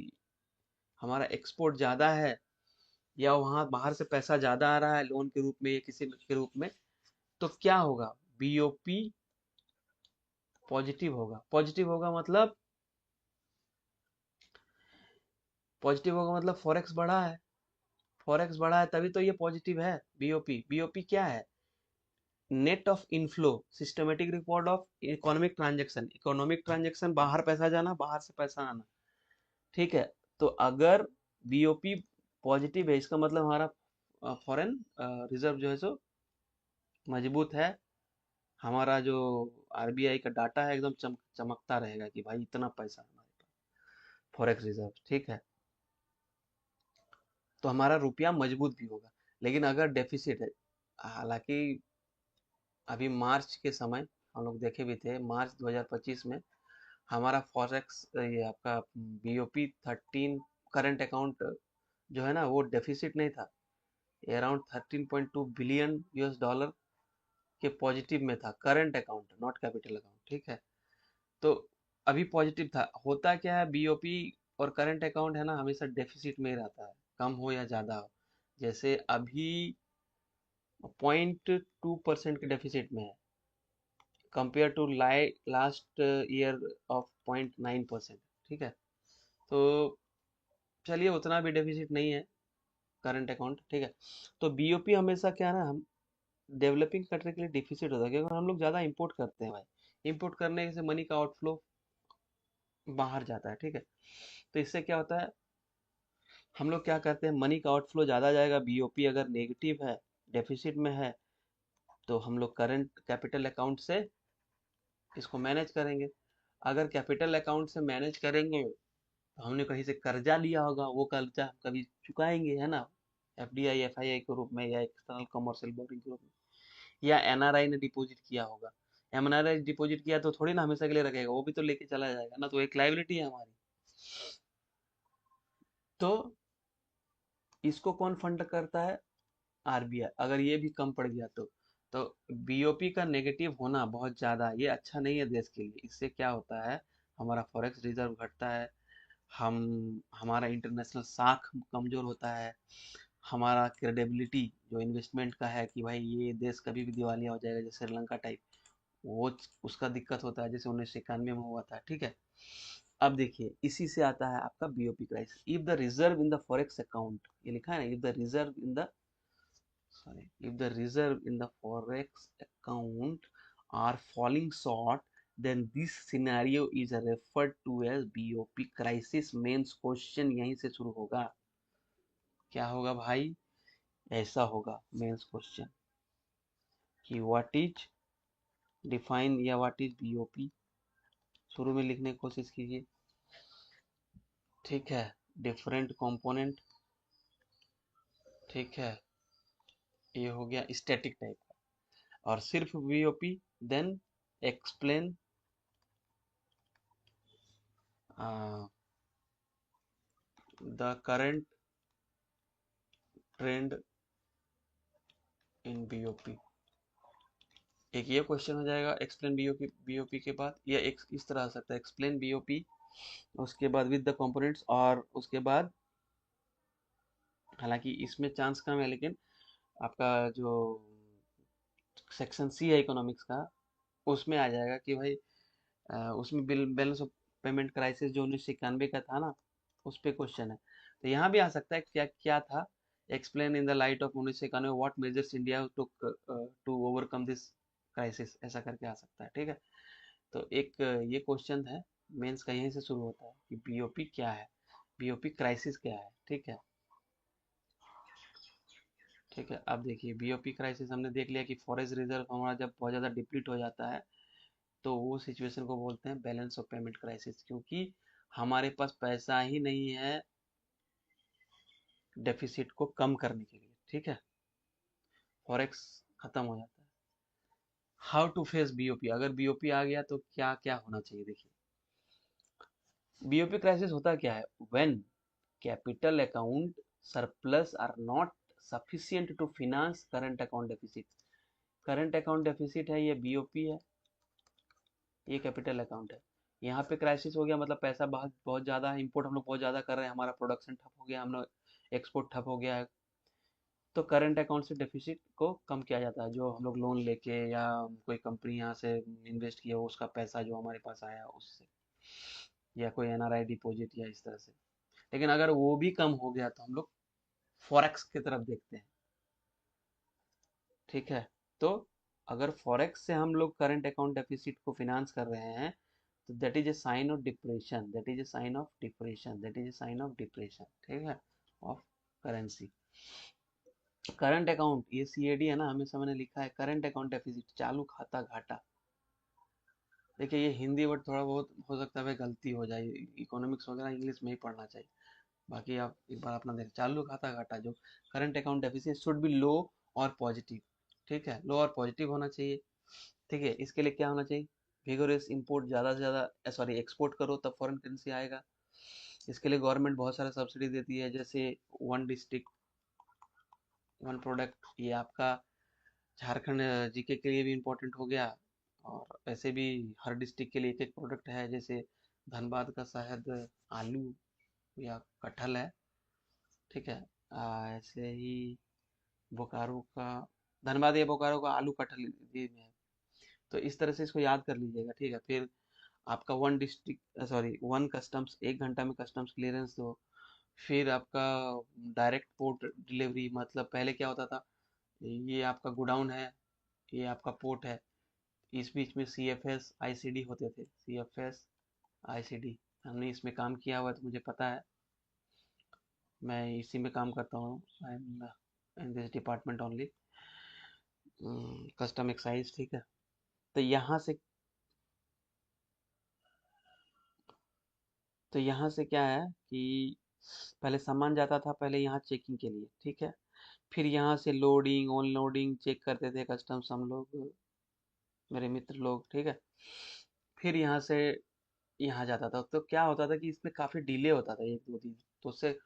Speaker 1: हमारा एक्सपोर्ट ज़्यादा है या वहाँ बाहर से पैसा ज़्यादा आ रहा है लोन के रूप में या किसी के रूप में, तो क्या होगा, बीओपी पॉजिटिव होगा। पॉजिटिव होगा मतलब फॉरेक्स बढ़ा है, फॉरेक्स बढ़ा है तभी तो ये पॉजिटिव है। बीओपी, बीओपी क्या है, net of inflow, systematic record of economic transaction, economic transaction बाहर पैसा जाना बाहर से पैसा आना, ठीक है। तो अगर बीओपी पॉजिटिव है इसका मतलब हमारा फॉरेन रिजर्व जो है सो मजबूत है। हमारा जो आरबीआई का डाटा है एकदम चमकता रहेगा कि भाई इतना पैसा हमारे पास फॉरेक्स रिजर्व, ठीक है। तो हमारा रुपया मजबूत भी होगा। लेकिन अगर डेफिसिट है, हालांकि अभी मार्च के समय हम लोग देखे भी थे, मार्च 2025 में हमारा फॉरेक्स ये आपका बीओपी 13 करंट अकाउंट जो है ना वो डेफिसिट नहीं था, अराउंड 13.2 बिलियन यूएस डॉलर के पॉजिटिव में था, current account not capital account, ठीक है। तो अभी पॉजिटिव था। होता क्या है, बीओपी और करंट अकाउंट है ना हमेशा डेफिसिट में ही रहता है, कम हो या ज्यादा हो। जैसे अभी 0.2% के डेफिसिट में है compare to last year of 0.9%, ठीक है। तो चलिए उतना भी डेफिसिट नहीं है करंट अकाउंट, ठीक है। तो बीओपी हमेशा क्या है ना, हम डेवलपिंग कंट्री के लिए डिफिसिट होता है क्योंकि हम लोग ज़्यादा इंपोर्ट करते हैं भाई। इंपोर्ट करने से मनी का आउटफ्लो बाहर जाता है, ठीक है। तो इससे क्या होता है, हम लोग क्या करते हैं, मनी का आउटफ्लो ज़्यादा जाएगा, बीओपी अगर नेगेटिव है डेफिसिट में है तो हम लोग करंट कैपिटल अकाउंट से इसको मैनेज करेंगे। अगर कैपिटल अकाउंट से मैनेज करेंगे तो हमने कहीं से कर्जा लिया होगा, वो कर्जा हम कभी चुकाएंगे, है ना, एफडीआई एफआईआई के रूप में या एक्सटर्नल कमर्शियल बोरिंग के रूप में, या एनआरआई ने डिपॉजिट किया होगा। एनआरआई डिपॉजिट किया तो थोड़ी ना हमेशा के लिए रखेगा, वो भी तो लेके चला जाएगा ना, तो एक लाइबिलिटी है हमारी। तो इसको कौन फंड करता है, आरबीआई। अगर ये भी कम पड़ गया तो बीओपी का नेगेटिव होना बहुत ज्यादा ये अच्छा नहीं है देश के लिए। इससे क्या होता है, हमारा फॉरेक्स रिजर्व घटता है, हम हमारा इंटरनेशनल साख कमजोर होता है, हमारा क्रेडिबिलिटी जो इन्वेस्टमेंट का है कि भाई ये देश कभी भी दिवालिया हो जाएगा जैसे श्रीलंका टाइप, वो उसका दिक्कत होता है जैसे 1991 में हुआ था, ठीक है। अब देखिए इसी से आता है आपका BOP crisis. If the reserve in the forex account, ये लिखा है ना, if the reserve in the if the reserve in the forex account are falling short, then this scenario is referred to as BOP crisis। Mains question यहीं से शुरू होगा। क्या होगा भाई, ऐसा होगा मेंस क्वेश्चन कि व्हाट इज डिफाइन या व्हाट इज बीओपी, शुरू में लिखने की कोशिश कीजिए, ठीक है। डिफरेंट कंपोनेंट, ठीक है, ये हो गया स्टैटिक टाइप का। और सिर्फ BOP, then explain the current trend in BOP। एक ये क्वेश्चन हो जाएगा एक्सप्लेन बीओपी, बीओपी के बाद, या एक इस तरह आ सकता है एक्सप्लेन बीओपी, उसके बाद विद द कंपोनेंट्स, और उसके बाद हालांकि इसमें चांस कम है लेकिन आपका जो सेक्शन सी है इकोनॉमिक्स का उसमें आ जाएगा कि भाई उसमें bill balance of payment crisis जो 1991 का था ना उस पे क्वेश्चन है। तो यहाँ भी आ सकता है क्या क्या था, explain in the light of 1991 what measures India took to overcome this crisis, ऐसा करके आ सकता है, ठीक है। तो एक ये क्वेश्चन है मेंस का, यहीं से शुरू होता है कि बीओपी क्या है, बीओपी क्राइसिस क्या है, ठीक है। ठीक है, अब देखिए बीओपी क्राइसिस हमने देख लिया कि फॉरेक्स रिजर्व हमारा जब बहुत ज़्यादा डिप्लीट हो जाता है तो वो सिचुएशन को बोलते हैं बैलेंस ऑफ पेमेंट क्राइसिस, क्योंकि हमारे पास पैसा ही नहीं है डेफिसिट को कम करने के लिए, ठीक है, फॉरेक्स खत्म हो जाता है। हाउ टू फेस बीओपी, अगर बीओपी आ गया तो क्या क्या होना चाहिए, देखिए बीओपी क्राइसिस होता क्या है, when capital account surplus are not sufficient to finance current account deficit. Current account deficit है, ये बीओपी है, ये कैपिटल अकाउंट है। यहाँ पे क्राइसिस हो गया, मतलब पैसा बहुत बहुत ज़्यादा है, इम्पोर्ट हम लोग बहुत ज़्यादा कर रहे हैं, हमारा प्रोडक्शन ठप हो गया, हम लोग एक्सपोर्ट ठप हो गया है, तो करंट अकाउंट से डेफिसिट को कम किया जाता है। जो हम लोग लोन लेके या कोई कंपनी यहाँ से इन्वेस्ट किया हो, उसका पैसा जो हमारे पास आया उससे, या कोई एनआरआई डिपॉजिट या इस तरह से। लेकिन अगर वो भी कम हो गया तो हम लोग फॉरेक्स की तरफ देखते हैं, ठीक है। तो अगर फॉरेक्स से हम लोग करंट अकाउंट डेफिसिट को फिनांस कर रहे हैं, तो that is a sign of depression, that is a sign of depression, that is a sign of depression, ठीक है, ऑफ करेंसी। करंट अकाउंट, ये सीएडी है ना, हमेशा मैंने लिखा है करंट अकाउंट डेफिसिट, चालू खाता घाटा। देखिए ये हिंदी वर्ड थोड़ा बहुत हो सकता है गलती हो जाए, इकोनॉमिक्स वगैरह इंग्लिश में ही पढ़ना चाहिए। बाकी आप एक बार अपना देख, चालू खाता घाटा जो current account deficit should be low और पॉजिटिव, ठीक है, लो और पॉजिटिव होना चाहिए, ठीक है। इसके लिए क्या होना चाहिए, विगोरस इंपोर्ट, ज़्यादा से ज़्यादा सॉरी एक्सपोर्ट करो तब फॉरेन करेंसी आएगा। इसके लिए गवर्नमेंट बहुत सारा सब्सिडी देती है, जैसे वन डिस्ट्रिक्ट वन प्रोडक्ट, ये आपका झारखंड जीके के लिए भी इम्पोर्टेंट हो गया, और ऐसे भी हर डिस्ट्रिक्ट के लिए एक एक प्रोडक्ट है, जैसे धनबाद का शायद आलू या कटहल है, ठीक है। ऐसे ही बोकारो का, धनबाद या बोकारो का आलू कटहल ये में है। तो इस तरह से इसको याद कर लीजिएगा, ठीक है। फिर आपका one district sorry one customs, 1 घंटा में कस्टम्स क्लियरेंस दो। फिर आपका डायरेक्ट पोर्ट डिलीवरी, मतलब पहले क्या होता था, ये आपका गोडाउन है, ये आपका पोर्ट है, इस बीच में C F S I C D होते थे, C F S I C D, हमने इसमें काम किया हुआ है तो मुझे पता है, मैं इसी में काम करता हूँ, I am in this department only, custom excise, ठीक है। तो यहाँ से क्या है कि पहले सामान जाता था, पहले यहाँ चेकिंग के लिए, ठीक है। फिर यहाँ से लोडिंग अनलोडिंग चेक करते थे कस्टम्स हम लोग, मेरे मित्र लोग, ठीक है। फिर यहाँ से यहाँ जाता था, तो क्या होता था कि इसमें काफ़ी डिले होता था 1-2 दिन, तो उससे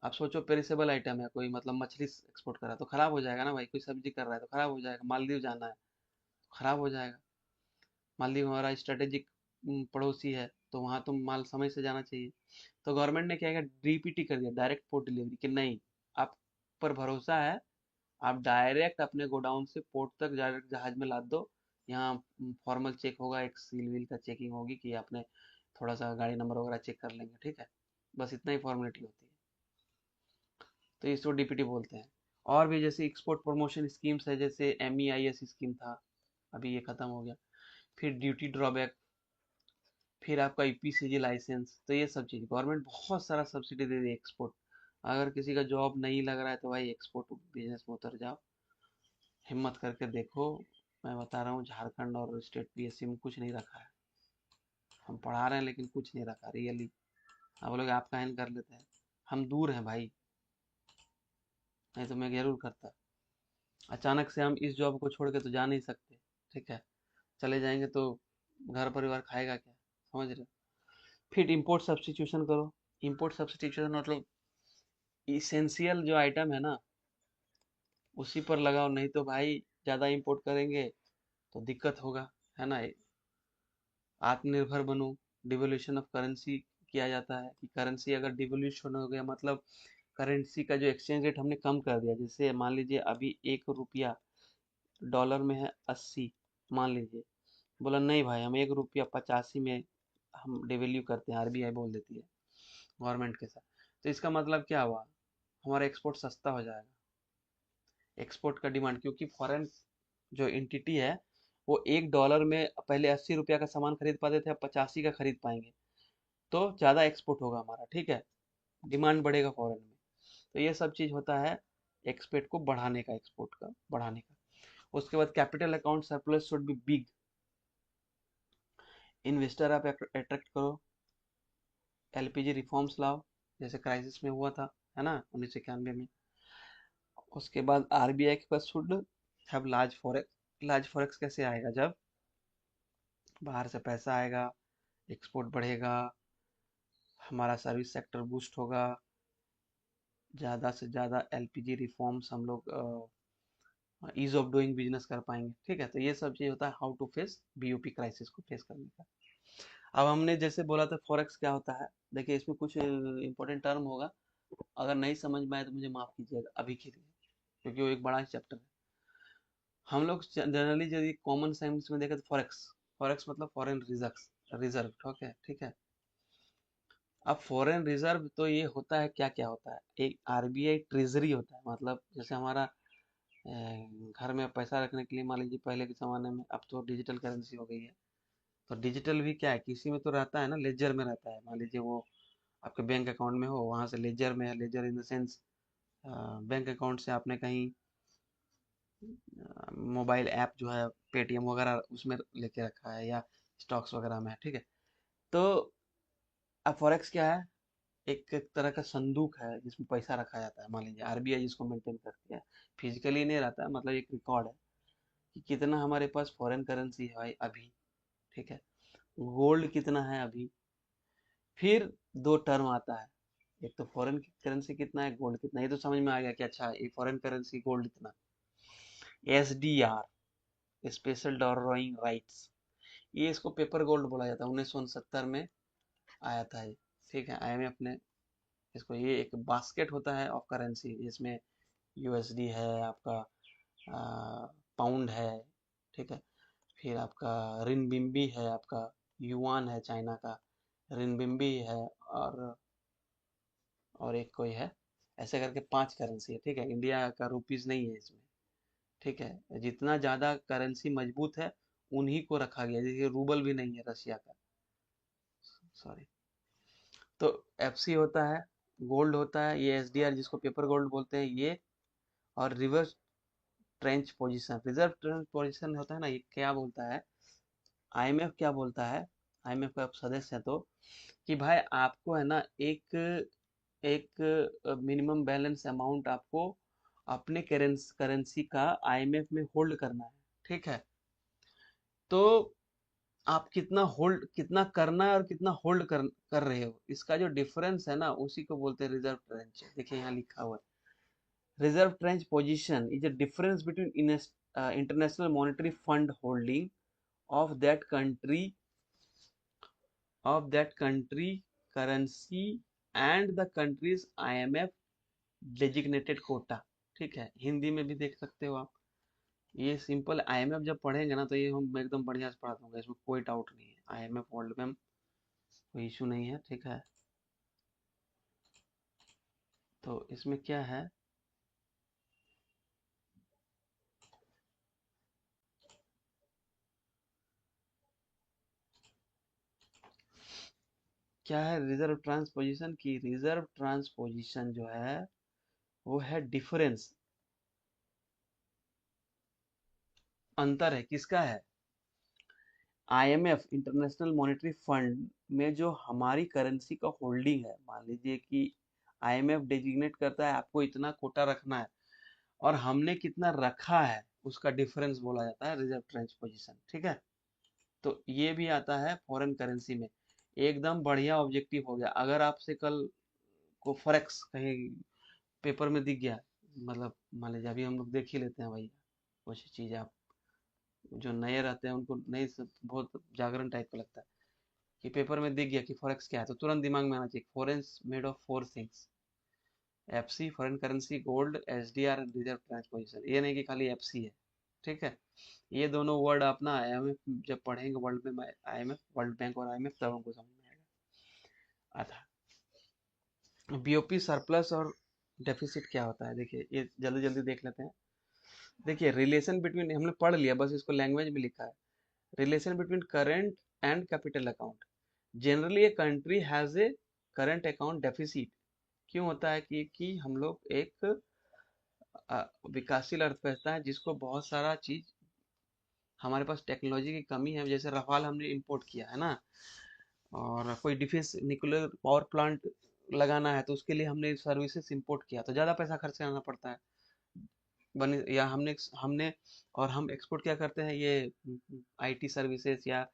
Speaker 1: आप सोचो पेरिसेबल आइटम है, कोई मतलब मछली एक्सपोर्ट कर रहा है तो खराब हो जाएगा ना भाई, कोई सब्जी कर रहा है तो खराब हो जाएगा, मालदीव जाना है तो खराब हो जाएगा। मालदीव हमारा स्ट्रेटेजिक पड़ोसी है, तो वहाँ तो माल समय से जाना चाहिए। तो गवर्नमेंट ने क्या किया, डीपीटी कर दिया, डायरेक्ट पोर्ट डिलीवरी, कि नहीं, आप पर भरोसा है, आप डायरेक्ट अपने गोडाउन से पोर्ट तक डायरेक्ट जहाज में लाद दो। यहाँ फॉर्मल चेक होगा, एक सील व्हील का चेकिंग होगी कि आपने थोड़ा सा गाड़ी नंबर वगैरह चेक कर लेंगे, ठीक है। बस इतना ही फॉर्मेलिटी होती है, तो इसको डीपीटी बोलते हैं। और भी जैसे एक्सपोर्ट प्रमोशन स्कीम्स है, जैसे MEIS स्कीम था, अभी ये खत्म हो गया। फिर ड्यूटी ड्रॉबैक, फिर आपका ईपीसीजी लाइसेंस, तो ये सब चीज़ गवर्नमेंट बहुत सारा सब्सिडी दे रही है एक्सपोर्ट। अगर किसी का जॉब नहीं लग रहा है तो भाई एक्सपोर्ट बिजनेस में उतर जाओ, हिम्मत करके देखो। मैं बता रहा हूँ, झारखंड और स्टेट पीएससी में कुछ नहीं रखा है, हम पढ़ा रहे हैं लेकिन कुछ नहीं रखा रियली। आप लोग आप कहन कर लेते हैं, हम दूर हैं भाई, नहीं तो मैं जरूर करता। अचानक से हम इस जॉब को छोड़ के तो जा नहीं सकते, ठीक है, चले जाएंगे तो घर परिवार खाएगा क्या, समझ रहे हो। फिर इंपोर्ट सब्सटीट्यूशन करो, इंपोर्ट सब्सटीट्यूशन मतलब इसेंशियल जो आइटम है ना उसी पर लगाओ, नहीं तो भाई ज़्यादा इंपोर्ट करेंगे तो दिक्कत होगा, है ना। आत्मनिर्भर बनो, डिवोल्यूशन ऑफ करेंसी किया जाता है, कि करेंसी अगर डिवोल्यूशन हो गया मतलब करेंसी का जो एक्सचेंज रेट हमने कम कर दिया, जैसे मान लीजिए अभी 1 रुपया डॉलर में है 80, मान लीजिए, बोला नहीं भाई हम 1 रुपया 85 में हम डिवेल्यू करते हैं, आरबीआई बोल देती है गवर्नमेंट के साथ, तो इसका मतलब क्या हुआ, हमारा एक्सपोर्ट सस्ता हो जाएगा, एक्सपोर्ट का डिमांड, क्योंकि फॉरेन जो एंटिटी है वो $1 में पहले 80 रुपया का सामान खरीद पाते थे, अब 85 का खरीद पाएंगे, तो ज़्यादा एक्सपोर्ट होगा हमारा, ठीक है, डिमांड बढ़ेगा फॉरेन में। तो ये सब चीज़ होता है एक्सपोर्ट को बढ़ाने का, एक्सपोर्ट का बढ़ाने का। उसके बाद capital account surplus should be big, investor आप अट्रैक्ट करो, एलपीजी रिफॉर्म्स लाओ, जैसे क्राइसिस में हुआ था, है ना, 1991 में। उसके बाद आरबीआई के पास should have large forex, large forex कैसे आएगा, जब बाहर से पैसा आएगा, एक्सपोर्ट बढ़ेगा, हमारा सर्विस सेक्टर बूस्ट होगा, ज़्यादा से ज़्यादा एलपीजी रिफॉर्म्स हम लोग ईज ऑफ डूइंग बिजनेस कर पाएंगे। ठीक है, तो ये सब चीज़ होता है how to face BOP crisis को फेस करने का। अब हमने जैसे बोला था फॉरेक्स क्या होता है, देखिए इसमें कुछ इंपॉर्टेंट टर्म होगा, अगर नहीं समझ में आए तो मुझे माफ़ कीजिएगा अभी के लिए, क्योंकि वो एक बड़ा चैप्टर है। हम लोग जनरली यदि कॉमन सेंस में देखें तो फॉरेक्स, फॉरेक्स मतलब फॉरेन रिजर्व, रिजर्व ठीक है, ठीक है। अब फॉरेन रिजर्व तो ये होता है, क्या क्या होता है, एक आरबीआई ट्रेजरी होता है, मतलब जैसे हमारा घर में पैसा रखने के लिए, मान लीजिए पहले के ज़माने में, अब तो डिजिटल करेंसी हो गई है, तो डिजिटल भी क्या है, किसी में तो रहता है ना, लेजर में रहता है, मान लीजिए वो आपके बैंक अकाउंट में हो, वहाँ से लेजर में है, ledger in the sense bank account से आपने कहीं मोबाइल ऐप जो है पेटीएम वगैरह उसमें लेके रखा है, या स्टॉक्स वगैरह में है, ठीक है। तो अब फॉरेक्स क्या है, एक तरह का संदूक है जिसमें पैसा रखा जाता है, मान लीजिए आरबीआई जिसको मेंटेन करती है, फिजिकली नहीं रहता है, मतलब एक रिकॉर्ड है कि कितना हमारे पास फॉरेन करेंसी है भाई अभी, ठीक है, गोल्ड कितना है अभी। फिर दो टर्म आता है, एक तो फॉरेन करेंसी कितना है, गोल्ड कितना है, ये तो समझ में आ गया कि अच्छा ये फॉरेन करेंसी गोल्ड इतना। एसडीआर, स्पेशल डॉलरॉइंग राइट्स, ये इसको पेपर गोल्ड बोला जाता है, 1969 में आया था ये, ठीक है, आईएमएफ ने इसको, ये एक बास्केट होता है ऑफ करेंसी, जिसमें यूएसडी है आपका, पाउंड है, ठीक है, फिर आपका रिनबिम्बी है, आपका युआन है चाइना का, रिनबिम्बी है, और एक कोई है, ऐसे करके पांच करेंसी है, ठीक है, इंडिया का रुपीस नहीं है इसमें, ठीक है, जितना ज्यादा करेंसी मजबूत है उन्हीं को रखा गया, जैसे रूबल भी नहीं है रशिया का, सॉरी। तो एफसी होता है, गोल्ड होता है, ये एसडीआर जिसको पेपर गोल्ड बोलते हैं ये, और reverse trench position, reserve trench position होता है ना, ये क्या बोलता है, आईएमएफ क्या बोलता है, आईएमएफ का आप सदस्य है तो, कि भाई आपको है ना एक एक मिनिमम बैलेंस अमाउंट आपको अपने करेंसी का आईएमएफ में होल्ड करना है, ठीक है। तो आप कितना होल्ड, कितना करना है और कितना होल्ड कर रहे हो, इसका जो डिफरेंस है ना, उसी को बोलते हैं रिजर्व ट्रेंच। देखिए यहाँ लिखा हुआ है, reserve trench position is a difference between international monetary fund holding of that country, currency and the country's IMF designated quota, ठीक है, हिंदी में भी देख सकते हो आप। ये सिंपल आईएमएफ जब पढ़ेंगे ना, तो ये हम एकदम बढ़िया से पढ़ा दूंगा, इसमें कोई डाउट नहीं है, आईएमएफ वर्ल्ड में कोई इशू नहीं है, ठीक है। तो इसमें क्या है, क्या है रिजर्व ट्रांसपोजिशन की, रिजर्व ट्रांसपोजिशन जो है वो है डिफरेंस, अंतर है, किसका है, आईएमएफ इंटरनेशनल मॉनेटरी फंड में जो हमारी करेंसी का होल्डिंग है, मान लीजिए कि आईएमएफ डेजिग्नेट करता है आपको इतना कोटा रखना है, और हमने कितना रखा है उसका डिफरेंस बोला जाता है रिजर्व ट्रेंच पोजीशन, ठीक है। तो ये भी आता है फॉरेन करेंसी में, एकदम बढ़िया ऑब्जेक्टिव हो गया। अगर आपसे कल को फॉरेक्स कहीं पेपर में दिख गया, मतलब मान लीजिए अभी हम लोग देख ही लेते हैं भैया, कुछ चीज़ आप जो नए रहते हैं उनको नहीं बहुत जागरण टाइप का लगता है, कि पेपर में दिख गया कि फॉरेक्स क्या है, तो तुरंत दिमाग में आना चाहिए, forex made of four things, FC foreign currency, gold, SDR, reserve transposition, ये नहीं कि खाली एफसी है, ठीक है। ये दोनों वर्ड अपना आईएमएफ जब पढ़ेंगे, वर्ल्ड में आईएमएफ, वर्ल्ड बैंक और आईएमएफ, तब हमको समझ में आएगा। आता बीओपी सरप्लस और डेफिसिट क्या होता है, देखिए ये जल्दी जल्दी देख लेते हैं। देखिए रिलेशन बिटवीन, हमने पढ़ लिया, बस इसको लैंग्वेज में लिखा है, relation between current and capital account. Generally a country has a current account deficit, क्यों होता है कि हम लोग एक विकासशील अर्थव्यवस्था है जिसको बहुत सारा चीज, हमारे पास टेक्नोलॉजी की कमी है, जैसे रफाल हमने इंपोर्ट किया है ना, और कोई डिफेंस न्यूक्लियर पावर प्लांट लगाना है तो उसके लिए हमने सर्विसेज इंपोर्ट किया, तो ज़्यादा पैसा खर्च करना पड़ता है, बने या हमने हमने और हम एक्सपोर्ट क्या करते हैं, ये आईटी सर्विसेज या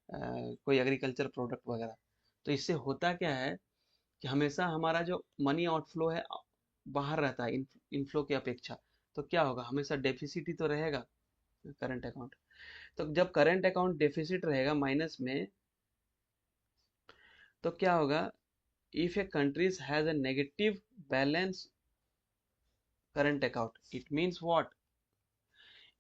Speaker 1: कोई एग्रीकल्चर प्रोडक्ट वगैरह। तो इससे होता क्या है कि हमेशा हमारा जो मनी आउटफ्लो है बाहर रहता है इनफ्लो की अपेक्षा, तो क्या होगा, हमेशा डेफिसिट ही तो रहेगा करंट अकाउंट। तो जब करंट अकाउंट डेफिसिट रहेगा माइनस में, तो क्या होगा, if A countries has a negative balance current account, it means what,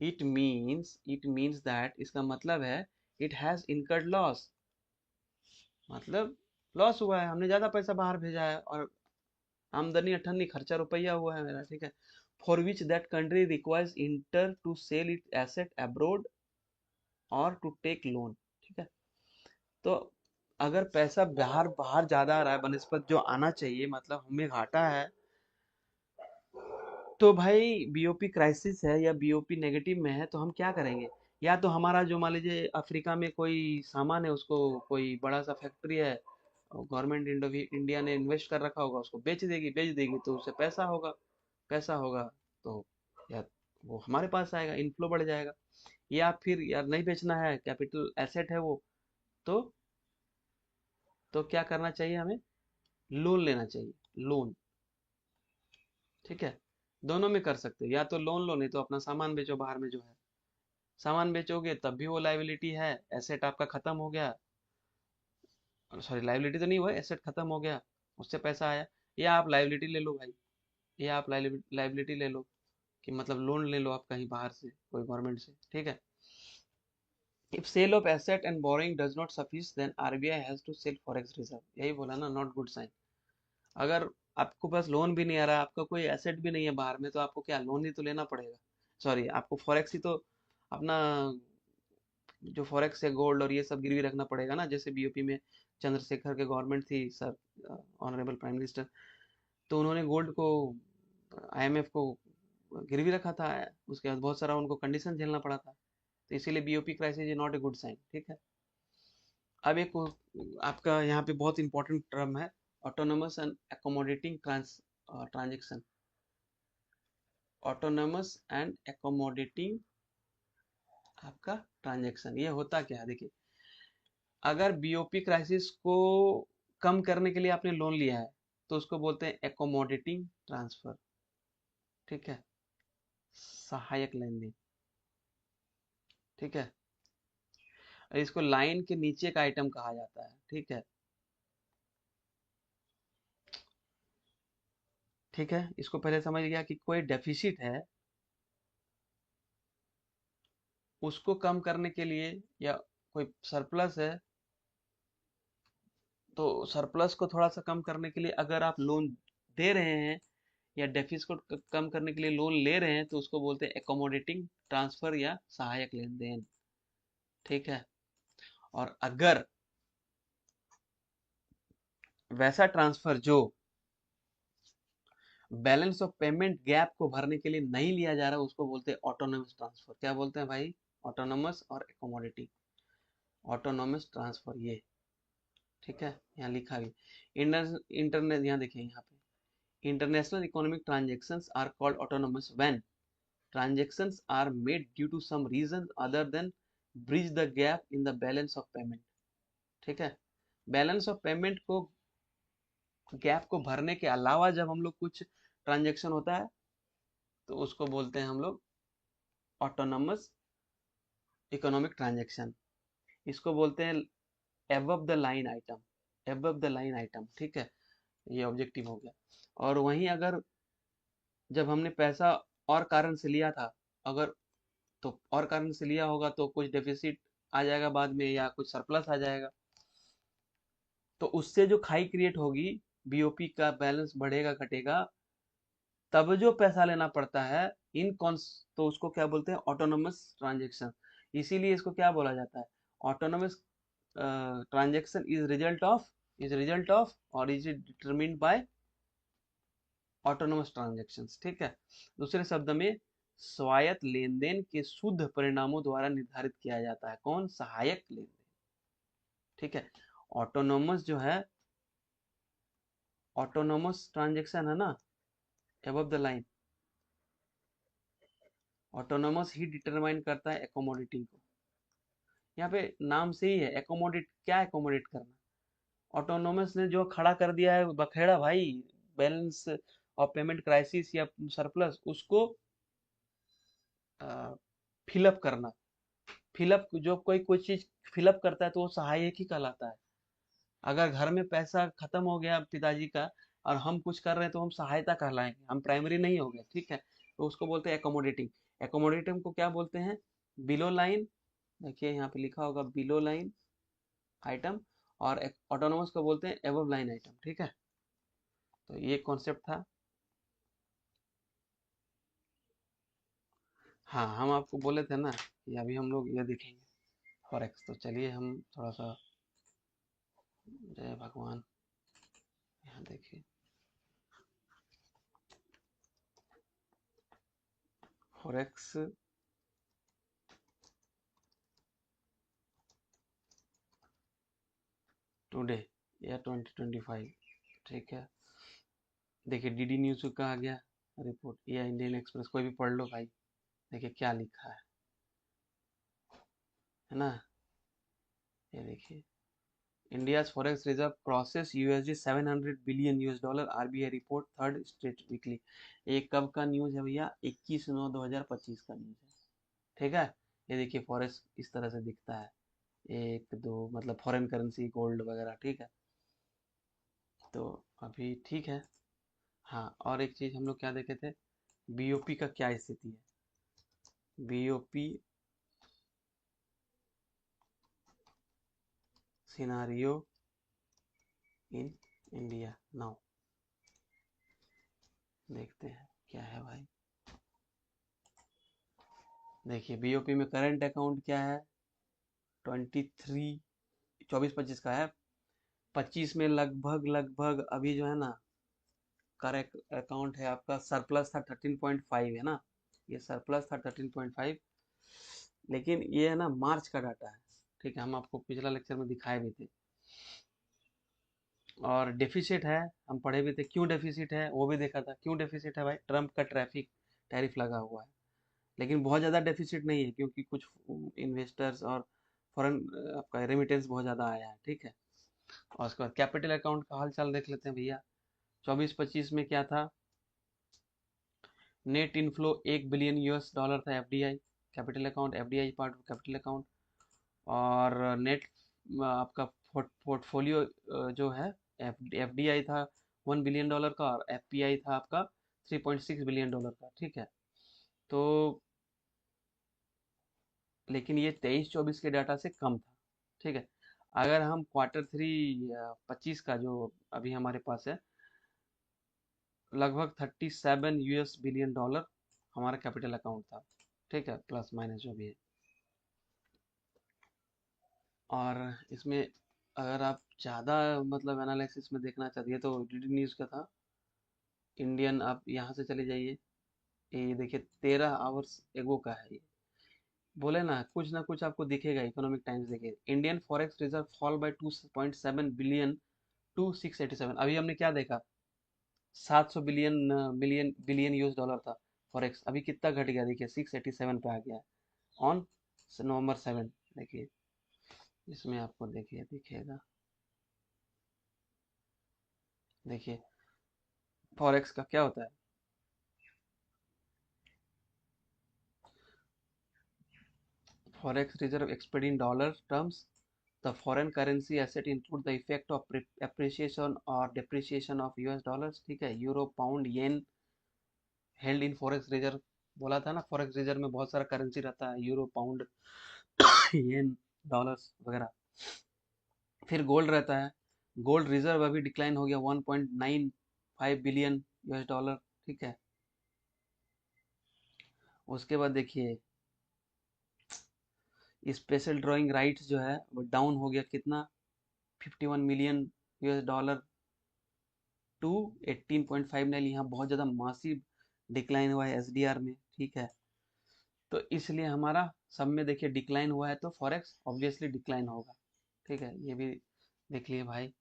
Speaker 1: it means that, इसका मतलब है इट हैज इनकर्ड लॉस, मतलब लॉस हुआ है, हमने ज्यादा पैसा बाहर भेजा है और आमदनी अठन्नी खर्चा रुपया हुआ है मेरा, ठीक है। For which that country requires inter to sell it asset abroad और टू टेक लोन, ठीक है। तो अगर पैसा बाहर बाहर ज्यादा आ रहा है बनस्पत जो आना चाहिए, मतलब हमें घाटा है, तो भाई बीओपी क्राइसिस है या बीओपी नेगेटिव में है, तो हम क्या करेंगे, या तो हमारा जो मान लीजिए अफ्रीका में कोई सामान है, उसको कोई बड़ा सा फैक्ट्री है, गवर्नमेंट इंडिया ने इन्वेस्ट कर रखा होगा, उसको बेच देगी तो उससे पैसा होगा तो या वो हमारे पास आएगा, इनफ्लो बढ़ जाएगा। या फिर यार नहीं बेचना है, कैपिटल एसेट है वो, तो क्या करना चाहिए हमें, लोन लेना चाहिए, लोन, ठीक है। दोनों में कर सकते हो, या तो लोन लो, नहीं तो अपना सामान बेचो बाहर में जो है, सामान बेचोगे तब भी वो लाइबिलिटी है, एसेट आपका खत्म हो गया, सॉरी लाइबिलिटी तो नहीं हुआ, एसेट खत्म हो गया, उससे पैसा आया। या आप लाइबिलिटी ले लो भाई, या आप लाइबिलिटी ले लो, कि मतलब लोन ले लो आप कहीं बाहर से, कोई गवर्नमेंट से, ठीक है। If sale of asset and borrowing does not suffice then RBI has to sell forex reserve, यही बोला ना, नॉट गुड साइन। अगर आपको पास लोन भी नहीं आ रहा, आपका कोई एसेट भी नहीं है बाहर में, तो आपको क्या लोन ही तो लेना पड़ेगा, सॉरी आपको फॉरेक्स ही तो अपना जो फॉरेक्स है, गोल्ड और ये सब गिरवी रखना पड़ेगा ना, जैसे बीओपी में चंद्रशेखर के गवर्नमेंट थी सर, ऑनरेबल प्राइम मिनिस्टर, तो उन्होंने गोल्ड को, आईएमएफ को गिरवी रखा था, उसके बाद बहुत सारा उनको कंडीशन झेलना पड़ा था, तो इसीलिए BOP crisis is not a good sign, ठीक है। अब एक आपका यहाँ पे बहुत इंपॉर्टेंट टर्म है, autonomous and accommodating transaction, autonomous and accommodating आपका ट्रांजेक्शन, ये होता क्या है, देखिए, अगर बीओपी क्राइसिस को कम करने के लिए आपने लोन लिया है, तो उसको बोलते हैं एकोमोडेटिंग ट्रांसफर, ठीक है, सहायक लेन देन, ठीक है। और इसको लाइन के नीचे का आइटम कहा जाता है, ठीक है, ठीक है। इसको पहले समझ गया कि कोई डेफिसिट है, उसको कम करने के लिए, या कोई सरप्लस है, तो सरप्लस को थोड़ा सा कम करने के लिए अगर आप लोन दे रहे हैं, या डेफिसिट को कम करने के लिए लोन ले रहे हैं, तो उसको बोलते हैं एकोमोडेटिंग ट्रांसफर या सहायक लेन देन, ठीक है। और अगर वैसा ट्रांसफर जो बैलेंस ऑफ पेमेंट गैप को भरने के लिए नहीं लिया जा रहा, उसको बोलते हैं ऑटोनोमस ट्रांसफर, क्या बोलते हैं भाई, ऑटोनोमस और एकोमोडेटिंग, ऑटोनोमस ट्रांसफर, ये ठीक है, यहाँ लिखा भी। इंटरनेट, यहाँ देखिए यहाँ पे, international economic transactions are called autonomous when transactions are made due to some reason other than bridge the gap in the balance of payment, ठीक है। बैलेंस ऑफ पेमेंट को, गैप को भरने के अलावा जब हम लोग कुछ ट्रांजेक्शन होता है, तो उसको बोलते हैं हम लोग ऑटोनोमस इकोनॉमिक ट्रांजेक्शन, इसको बोलते हैं above the line item, above the line item, ठीक है, ये ऑब्जेक्टिव हो गया। और वहीं अगर जब हमने पैसा और कारण से लिया था, अगर तो और कारण से लिया होगा तो कुछ डेफिसिट आ जाएगा बाद में, या कुछ सरप्लस आ जाएगा, तो उससे जो खाई क्रिएट होगी, बीओपी का बैलेंस बढ़ेगा घटेगा, तब जो पैसा लेना पड़ता है इन कौन, तो उसको क्या बोलते हैं, ऑटोनोमस ट्रांजेक्शन। इसीलिए इसको क्या बोला जाता है, autonomous transaction is result of और is determined by autonomous transactions, ठीक है। दूसरे शब्द में स्वायत्त लेन देन के शुद्ध परिणामों द्वारा निर्धारित किया जाता है, कौन, सहायक लेन देन, ठीक है। ऑटोनोमस जो है, ऑटोनोमस ट्रांजेक्शन है ना, above the line, autonomous he determine करता है एकोमोडेटिंग को, यहाँ पे नाम से ही है एकोमोडेट, क्या एकोमोडेट करना, ऑटोनोमस ने जो खड़ा कर दिया है बखेड़ा भाई, बैलेंस और पेमेंट क्राइसिस या सरप्लस उसको फिलअप करना। फिलअप जो कोई कोई चीज फिलअप करता है तो वो सहायक ही कहलाता है। अगर घर में पैसा खत्म हो गया पिताजी का और हम कुछ कर रहे हैं तो हम सहायता कहलाएंगे, हम प्राइमरी नहीं हो गए, ठीक है। तो उसको बोलते हैं एकोमोडेटिंग। एकोमोडेटिंग को क्या बोलते हैं? बिलो लाइन, देखिए यहाँ पे लिखा होगा बिलो लाइन आइटम। और ऑटोनोमस को बोलते हैं एबव लाइन आइटम, ठीक है। तो ये कॉन्सेप्ट था। हाँ, हम आपको बोले थे ना कि अभी हम लोग ये देखेंगे फॉरेक्स। तो चलिए हम थोड़ा सा, जय भगवान, यहाँ देखिए फॉरेक्स टुडे या 2025, ठीक है। देखिए डीडी न्यूज का आ गया रिपोर्ट या इंडियन एक्सप्रेस, कोई भी पढ़ लो भाई। देखिए क्या लिखा है ना। ये देखिए, India's forex reserve crosses USD 700 billion US dollar, RBI report third state weekly. ये कब का न्यूज है भैया? 21/9/2025 का न्यूज है, ठीक है। ये देखिए फॉरेक्स इस तरह से दिखता है, एक दो मतलब फॉरेन करेंसी गोल्ड वगैरह, ठीक है। तो अभी ठीक है। हाँ, और एक चीज हम लोग क्या देखे थे, बीओपी का क्या स्थिति है। BOP scenario in India now, देखते हैं क्या है भाई। देखिए बीओपी में करंट अकाउंट क्या है, 23 24-25 का है। 25 में लगभग लगभग अभी जो है ना, करेक्ट अकाउंट है आपका, सरप्लस था 13.5 है ना, ये सरप्लस था 13.5। लेकिन ये है ना मार्च का डाटा है, ठीक है, हम आपको पिछला लेक्चर में दिखाए भी थे। और डेफिसिट है, हम पढ़े भी थे क्यों डेफिसिट है, वो भी देखा था क्यों डेफिसिट है भाई। ट्रम्प का ट्रैफिक टैरिफ लगा हुआ है। लेकिन बहुत ज़्यादा डेफिसिट नहीं है क्योंकि कुछ इन्वेस्टर्स और फॉरेन आपका रेमिटेंस बहुत ज़्यादा आया है, ठीक है। और उसके बाद कैपिटल अकाउंट का हाल चाल देख लेते हैं भैया। 24-25 में क्या था, net inflow 1 billion US dollar था FDI capital account, FDI part of capital account. और नेट आपका पोर्टफोलियो जो है, एफडीआई था 1 बिलियन डॉलर का, और एफपीआई था आपका 3.6 बिलियन डॉलर का, ठीक है। तो लेकिन ये 23-24 के डाटा से कम था, ठीक है। अगर हम Q3 25 का जो अभी हमारे पास है, लगभग 37 US बिलियन डॉलर हमारा कैपिटल अकाउंट था, ठीक है, प्लस माइनस जो भी है। और इसमें अगर आप ज़्यादा मतलब एनालिसिस में देखना चाहते हैं तो डीडी न्यूज़ का था इंडियन, आप यहाँ से चले जाइए, ये देखिए 13 आवर्स एगो का है ये। बोले ना कुछ आपको दिखेगा। इकोनॉमिक टाइम्स देखिए, Indian forex reserve fall by 2.7 billion to 687। अभी हमने क्या देखा, 700 billion million billion US dollar था फॉरेक्स, अभी कितना घट गया देखिए, 687 पे आ गया है ऑन November 7। देखिए इसमें आपको देखिए दिखेगा, देखिए फॉरेक्स का क्या होता है। Forex reserve expressed in dollar terms, the foreign currency asset include the effect of appreciation or depreciation of US dollars, ठीक है। Euro, pound, yen held in forex reserve. बोला था ना फॉरेक्स रिजर्व में बहुत सारा करेंसी रहता है, यूरो, पाउंड, येन, डॉलर्स वगैरह। फिर गोल्ड रहता है, गोल्ड रिजर्व अभी डिक्लाइन हो गया 1.95 बिलियन यूएस डॉलर, ठीक है। उसके बाद देखिए स्पेशल ड्राइंग राइट्स जो है वो डाउन हो गया कितना, 51 मिलियन यूएस डॉलर टू 18.59। यहाँ बहुत ज़्यादा मासिव डिक्लाइन हुआ है एसडीआर में, ठीक है। तो इसलिए हमारा सब में देखिए डिक्लाइन हुआ है, तो फॉरेक्स ऑब्वियसली डिक्लाइन होगा, ठीक है। ये भी देख लिए भाई।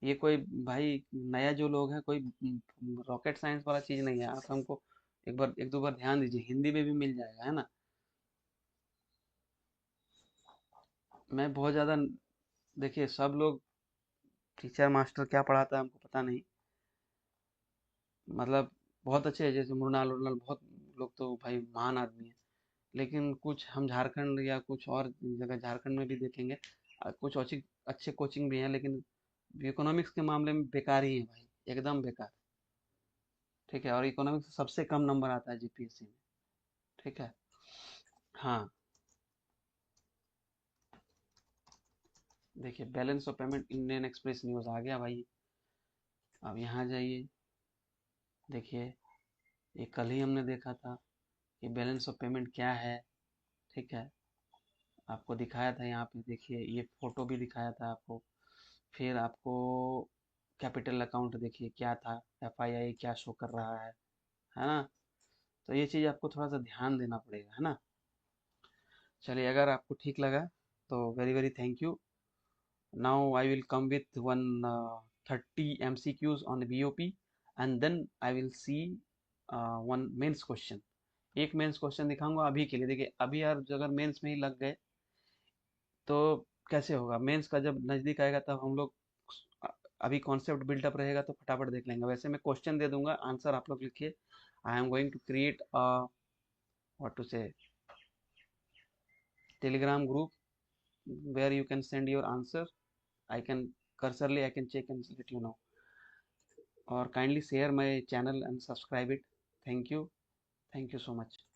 Speaker 1: ये कोई भाई नया जो लोग हैं, कोई रॉकेट साइंस वाला चीज़ नहीं है। आप हमको एक दो बार ध्यान दीजिए, हिंदी में भी मिल जाएगा, है ना। मैं बहुत ज़्यादा, देखिए सब लोग टीचर मास्टर क्या पढ़ाता है हमको पता नहीं, मतलब बहुत अच्छे है, जैसे मुरनाल उरनाल बहुत लोग तो भाई महान आदमी है, लेकिन कुछ हम झारखंड या कुछ और जगह झारखंड में भी देखेंगे, कुछ अच्छे अच्छे कोचिंग भी हैं, लेकिन इकोनॉमिक्स के मामले में बेकार ही है भाई, एकदम बेकार। ठीक है, और इकोनॉमिक्स से सबसे कम नंबर आता है जीपीएससी में। ठीक है। हाँ, देखिए balance of payment Indian Express news आ गया भाई। अब यहाँ जाइए, देखिए ये कल ही हमने देखा था कि बैलेंस ऑफ पेमेंट क्या है। ठीक है, आपको दिखाया था यहाँ पे, देखिए ये फोटो भी दिखाया था आपको। फिर आपको कैपिटल अकाउंट देखिए क्या था, एफआईआई क्या शो कर रहा है ना। तो ये चीज़ आपको थोड़ा सा ध्यान देना पड़ेगा, है ना। चलिए, अगर आपको ठीक लगा तो very very thank you. Now I will come with one 30 MCQs on BOP, and then I will see one mains question. एक मेंस क्वेश्चन दिखाऊंगा अभी के लिए। देखिए अभी यार अगर मेंस में ही लग गए तो कैसे होगा, मेंस का जब नज़दीक आएगा तब हम लोग अ- अभी कॉन्सेप्ट बिल्डअप रहेगा तो फटाफट देख लेंगे। वैसे मैं क्वेश्चन दे दूंगा, आंसर आप लोग लिखिए। I am going to create what to say Telegram group where you can send your answer. I can cursorily I can check and let you know. Or kindly share my channel and subscribe it. Thank you. Thank you so much.